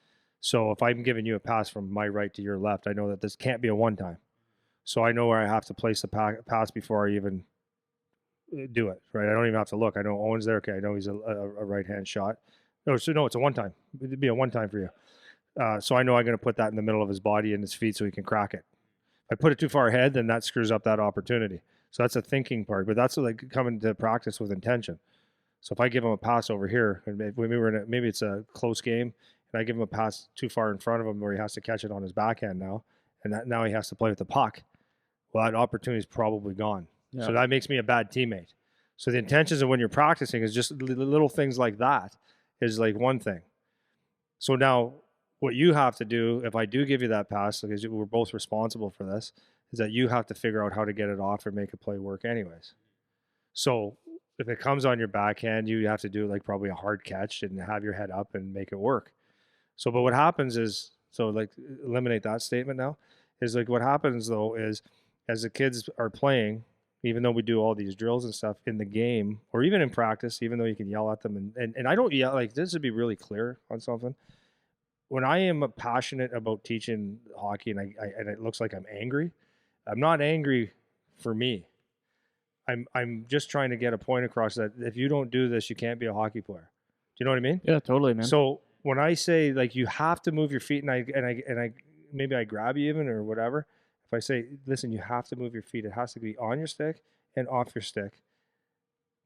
so if I'm giving you a pass from my right to your left, I know that this can't be a one time. So I know where I have to place the pass before I even do it, right? I don't even have to look. I know Owen's there. Okay, I know he's a right hand shot. No, so no, it's a one time. It'd be a one time for you. So I know I'm going to put that in the middle of his body and his feet so he can crack it. If I put it too far ahead, then that screws up that opportunity. So that's a thinking part, but that's like coming to practice with intention. So if I give him a pass over here, and maybe it's a close game, and I give him a pass too far in front of him where he has to catch it on his backhand now, and now he has to play with the puck. Well, that opportunity is probably gone. Yeah. So that makes me a bad teammate. So the intentions of when you're practicing is just little things like that is like one thing. So now what you have to do, if I do give you that pass, because we're both responsible for this, is that you have to figure out how to get it off or make a play work anyways. So if it comes on your backhand, you have to do like probably a hard catch and have your head up and make it work. So, but what happens is, so like eliminate that statement now, is like what happens though is as the kids are playing, even though we do all these drills and stuff in the game or even in practice, even though you can yell at them and I don't yell, like this would be really clear on something. When I am passionate about teaching hockey and and it looks like I'm angry, I'm not angry for me. I'm just trying to get a point across that if you don't do this, you can't be a hockey player. Do you know what I mean? Yeah, totally, man. So when I say like you have to move your feet and I maybe I grab you even or whatever, if I say, listen, you have to move your feet, it has to be on your stick and off your stick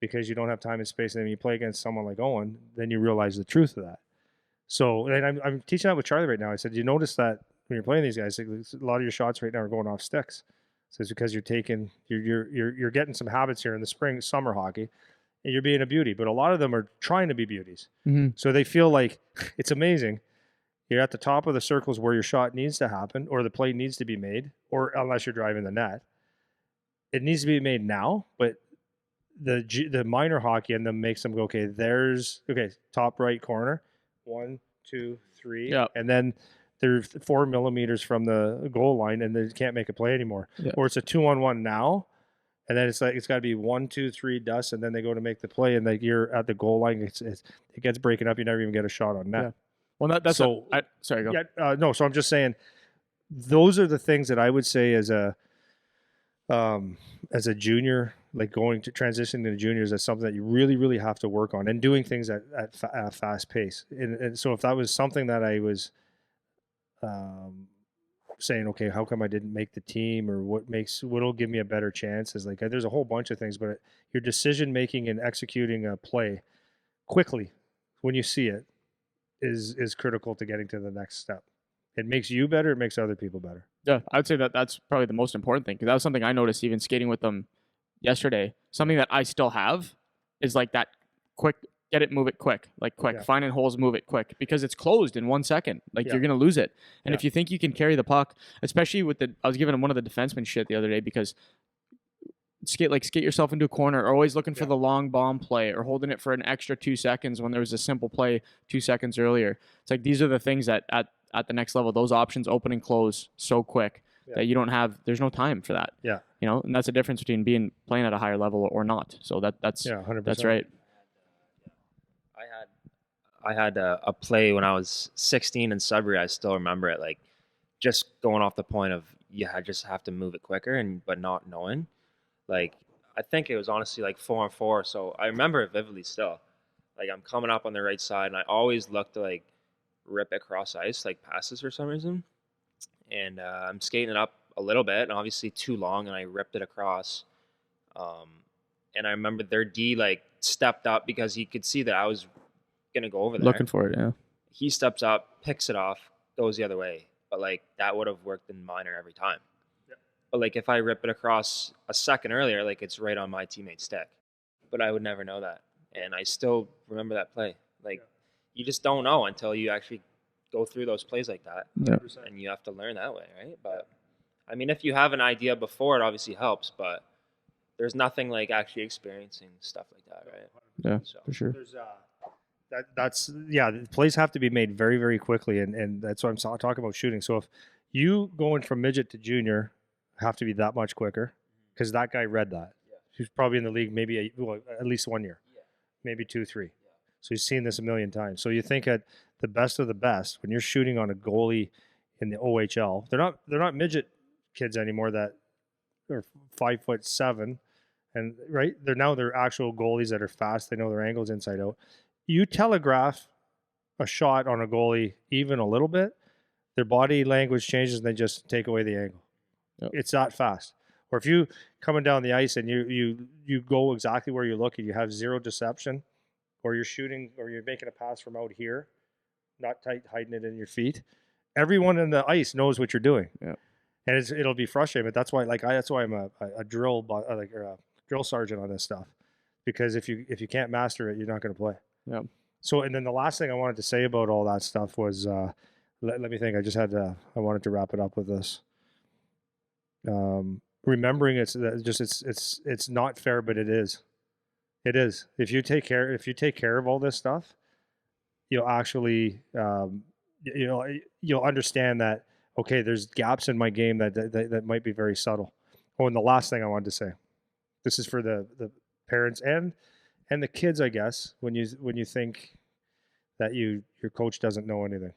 because you don't have time and space. And then when you play against someone like Owen, then you realize the truth of that. So, and I'm teaching that with Charlie right now. I said, you notice that when you're playing these guys, a lot of your shots right now are going off sticks. So it's because you're getting some habits here in the spring, summer hockey, and you're being a beauty. But a lot of them are trying to be beauties. Mm-hmm. So they feel like it's amazing. You're at the top of the circles where your shot needs to happen or the play needs to be made, or unless you're driving the net. It needs to be made now, but the minor hockey in them makes them go, okay, top right corner, 1, 2, 3, yep. And then they're 4 millimeters from the goal line and they can't make a play anymore. Yep. Or it's a 2-on-1 now, and then it's like it's got to be 1, 2, 3 dust, and then they go to make the play, and like you're at the goal line, it gets breaking up. You never even get a shot on net. Yeah. Well, that's so. Sorry, go. Yeah, no. So I'm just saying, those are the things that I would say as a junior, like going to transitioning to juniors, that's something that you really, really have to work on, and doing things at a fast pace. And so if that was something that I was saying, okay, how come I didn't make the team, or what'll give me a better chance, is like there's a whole bunch of things, but your decision making and executing a play quickly when you see it is critical to getting to the next step. It makes you better. It makes other people better. Yeah, I'd say that's probably the most important thing, because that was something I noticed even skating with them yesterday. Something that I still have is like that quick, get it, move it quick, like quick, yeah. Finding holes, move it quick, because it's closed in 1 second. Like you're going to lose it. And if you think you can carry the puck, especially with I was giving him one of the defensemen shit the other day, because skate yourself into a corner, or always looking for the long bomb play, or holding it for an extra 2 seconds when there was a simple play 2 seconds earlier. It's like, these are the things that at the next level, those options open and close so quick that you don't have, there's no time for that. Yeah. You know, and that's the difference between playing at a higher level or not. So that's 100%. That's right. I had a play when I was 16 in Sudbury. I still remember it, like just going off the point of just have to move it quicker, but not knowing. Like, I think it was honestly like 4-on-4. So I remember it vividly still. Like, I'm coming up on the right side, and I always look to like rip it across ice, like passes for some reason. And I'm skating it up a little bit, and obviously too long, and I ripped it across. And I remember their D like stepped up because he could see that I was gonna go over there. Looking for it, yeah. He steps up, picks it off, goes the other way. but like that would have worked in minor every time. But like if I rip it across a second earlier, like it's right on my teammate's stick. But I would never know that. And I still remember that play. Like you just don't know until you actually go through those plays like that. Yeah. And you have to learn that way, right? But I mean, if you have an idea before, it obviously helps, but there's nothing like actually experiencing stuff like that, right? Yeah, So for sure. There's the plays have to be made very, very quickly, and that's what I'm talking about shooting. So if you going from midget to junior have to be that much quicker, because that guy read that. He's probably in the league maybe at least 1 year, maybe 2, 3. So he's seen this a million times. So you think at the best of the best, when you're shooting on a goalie in the OHL, they're not midget kids anymore that are 5'7", and right they're actual goalies that are fast. They know their angles inside out. You telegraph a shot on a goalie even a little bit, their body language changes and they just take away the angle. Yep. It's that fast. Or if you coming down the ice and you go exactly where you look and you have zero deception, or you're shooting or you're making a pass from out here, not tight, hiding it in your feet, everyone in the ice knows what you're doing. Yeah. And it'll be frustrating, but that's why I'm a drill drill sergeant on this stuff, because if you can't master it, you're not going to play. Yeah. So, and then the last thing I wanted to say about all that stuff was, let me think. I wanted to wrap it up with this. Remembering it's not fair, but it is. It is. If you take care of all this stuff, you'll actually, you'll understand that, okay, there's gaps in my game that might be very subtle. Oh, and the last thing I wanted to say, this is for the parents and the kids, I guess, when you think that your coach doesn't know anything.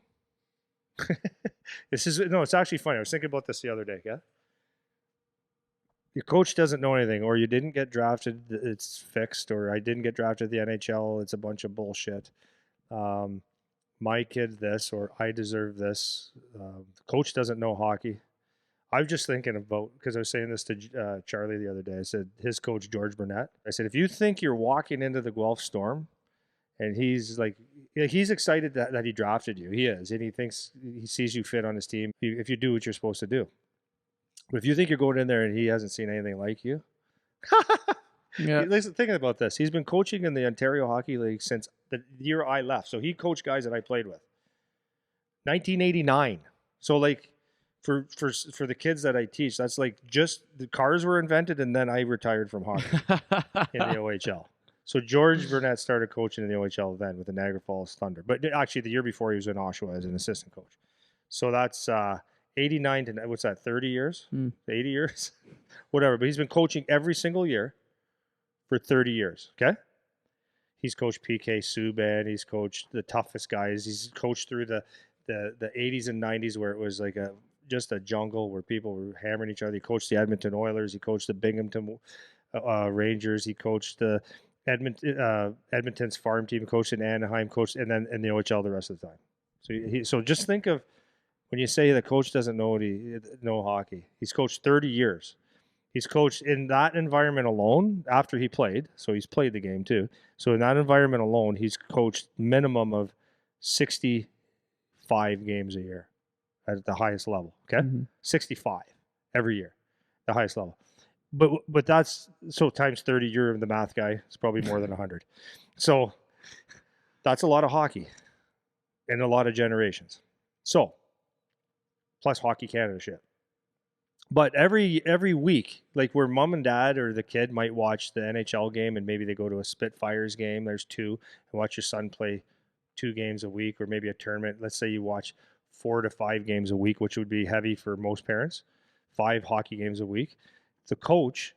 It's actually funny. I was thinking about this the other day. Yeah. Your coach doesn't know anything, or you didn't get drafted, it's fixed, or I didn't get drafted to the NHL, it's a bunch of bullshit. My kid this, or I deserve this. The coach doesn't know hockey. I'm just thinking about, because I was saying this to Charlie the other day. I said, his coach, George Burnett, I said, if you think you're walking into the Guelph Storm and he's like, he's excited that he drafted you. He is. And he sees you fit on his team if you do what you're supposed to do. But if you think you're going in there and he hasn't seen anything like you, listen, thinking about this, he's been coaching in the Ontario Hockey League since the year I left. So he coached guys that I played with. 1989. So like for the kids that I teach, that's like just the cars were invented and then I retired from hockey in the OHL. So George Burnett started coaching in the OHL then with the Niagara Falls Thunder. But actually the year before he was in Oshawa as an assistant coach. So that's 89 to, what's that, 30 years? 80 years? Whatever. But he's been coaching every single year for 30 years, okay? He's coached PK Subban. He's coached the toughest guys. He's coached through the 80s and 90s where it was like just a jungle where people were hammering each other. He coached the Edmonton Oilers. He coached the Binghamton Rangers. He coached the Edmonton's farm team, coached in Anaheim, coached, and then in the OHL the rest of the time. So just think of, when you say the coach doesn't know hockey, he's coached 30 years. He's coached in that environment alone after he played. So he's played the game too. So in that environment alone, he's coached minimum of 65 games a year at the highest level. Okay. 65 every year, the highest level. But that's, so times 30, you're the math guy. It's probably more than 100. So that's a lot of hockey and a lot of generations. So plus Hockey Canada shit. But every week, like where mom and dad or the kid might watch the NHL game and maybe they go to a Spitfires game, there's 2, and watch your son play 2 games a week, or maybe a tournament. Let's say you watch 4 to 5 games a week, which would be heavy for most parents, 5 hockey games a week. The coach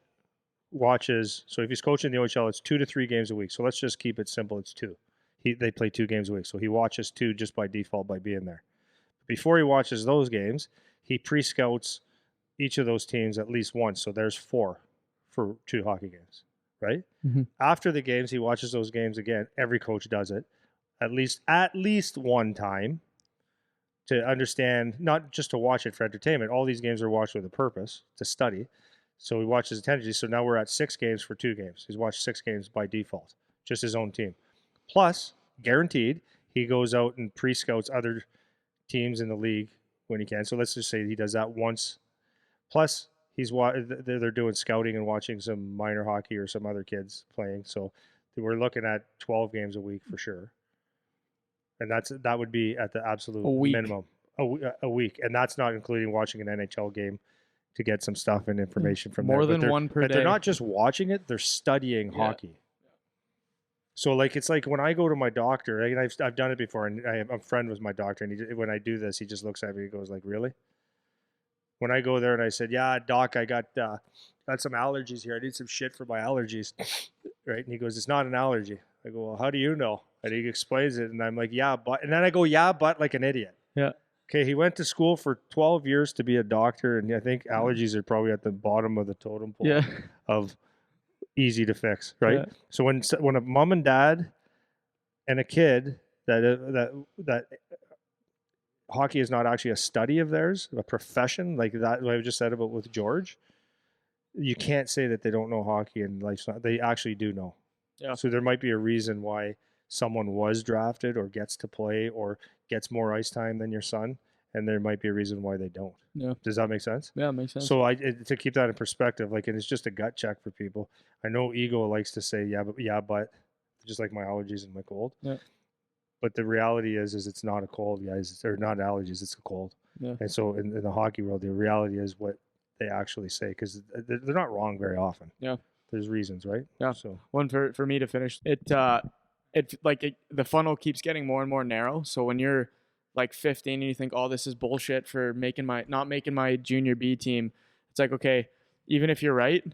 watches, so if he's coaching the OHL, it's 2 to 3 games a week. So let's just keep it simple. It's 2. They play 2 games a week. So he watches 2 just by default by being there. Before he watches those games, he pre-scouts each of those teams at least once. So there's 4 for 2 hockey games, right? After the games, he watches those games again. Every coach does it at least one time to understand, not just to watch it for entertainment. All these games are watched with a purpose, to study. So he watches attention. So now we're at 6 games for 2 games. He's watched 6 games by default, just his own team. Plus, guaranteed, he goes out and pre-scouts other teams in the league when he can. So let's just say he does that once. Plus, they're doing scouting and watching some minor hockey or some other kids playing. So we're looking at 12 games a week for sure. And that would be at the absolute minimum. A week. And that's not including watching an NHL game to get some stuff and information from more there. than one per day. They're not just watching it, they're studying hockey. So like it's like when I go to my doctor, and I've done it before, and I'm a friend with my doctor, and when I do this, he just looks at me and goes like, "Really?" When I go there and I said, "Yeah, doc, I got some allergies here. I need some shit for my allergies," right? And he goes, "It's not an allergy." I go, "Well, how do you know?" And he explains it, and I'm like, "Yeah, but," and then I go, "Yeah, but," like an idiot. Yeah. Okay, he went to school for 12 years to be a doctor, and I think allergies are probably at the bottom of the totem pole of easy to fix, right? Yeah. So when a mom and dad and a kid that hockey is not actually a study of theirs, a profession, like that what I just said about with George, you can't say that they don't know hockey and life's not. They actually do know. Yeah. So there might be a reason why someone was drafted or gets to play or gets more ice time than your son, and there might be a reason why they don't. Yeah. Does that make sense? Yeah, it makes sense. So to keep that in perspective, like, and it's just a gut check for people. I know ego likes to say, but just like my allergies and my cold. Yeah. But the reality is it's not a cold, guys. Or not allergies, it's a cold. Yeah. And so in the hockey world, the reality is what they actually say, because they're not wrong very often. Yeah. There's reasons, right? Yeah. So one for me to finish, the funnel keeps getting more and more narrow. So when you're like 15 and you think, oh, this is bullshit for not making my junior B team, it's like, okay, even if you're right,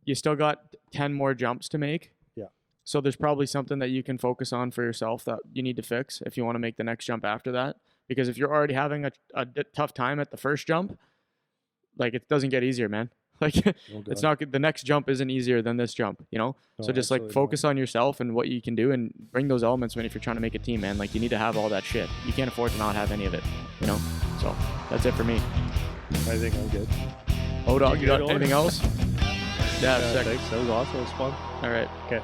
you still got 10 more jumps to make. Yeah. So there's probably something that you can focus on for yourself that you need to fix if you want to make the next jump after that. Because if you're already having a tough time at the first jump, like, it doesn't get easier, man. Like, it's not good. The next jump isn't easier than this jump, you know? No, so just like focus on yourself and what you can do, and bring those elements if you're trying to make a team, man. Like, you need to have all that shit. You can't afford to not have any of it, you know? So that's it for me. I think I'm good. Oh, dog, you got anything else? Yeah, Thanks. That was awesome. It was fun. All right. Okay.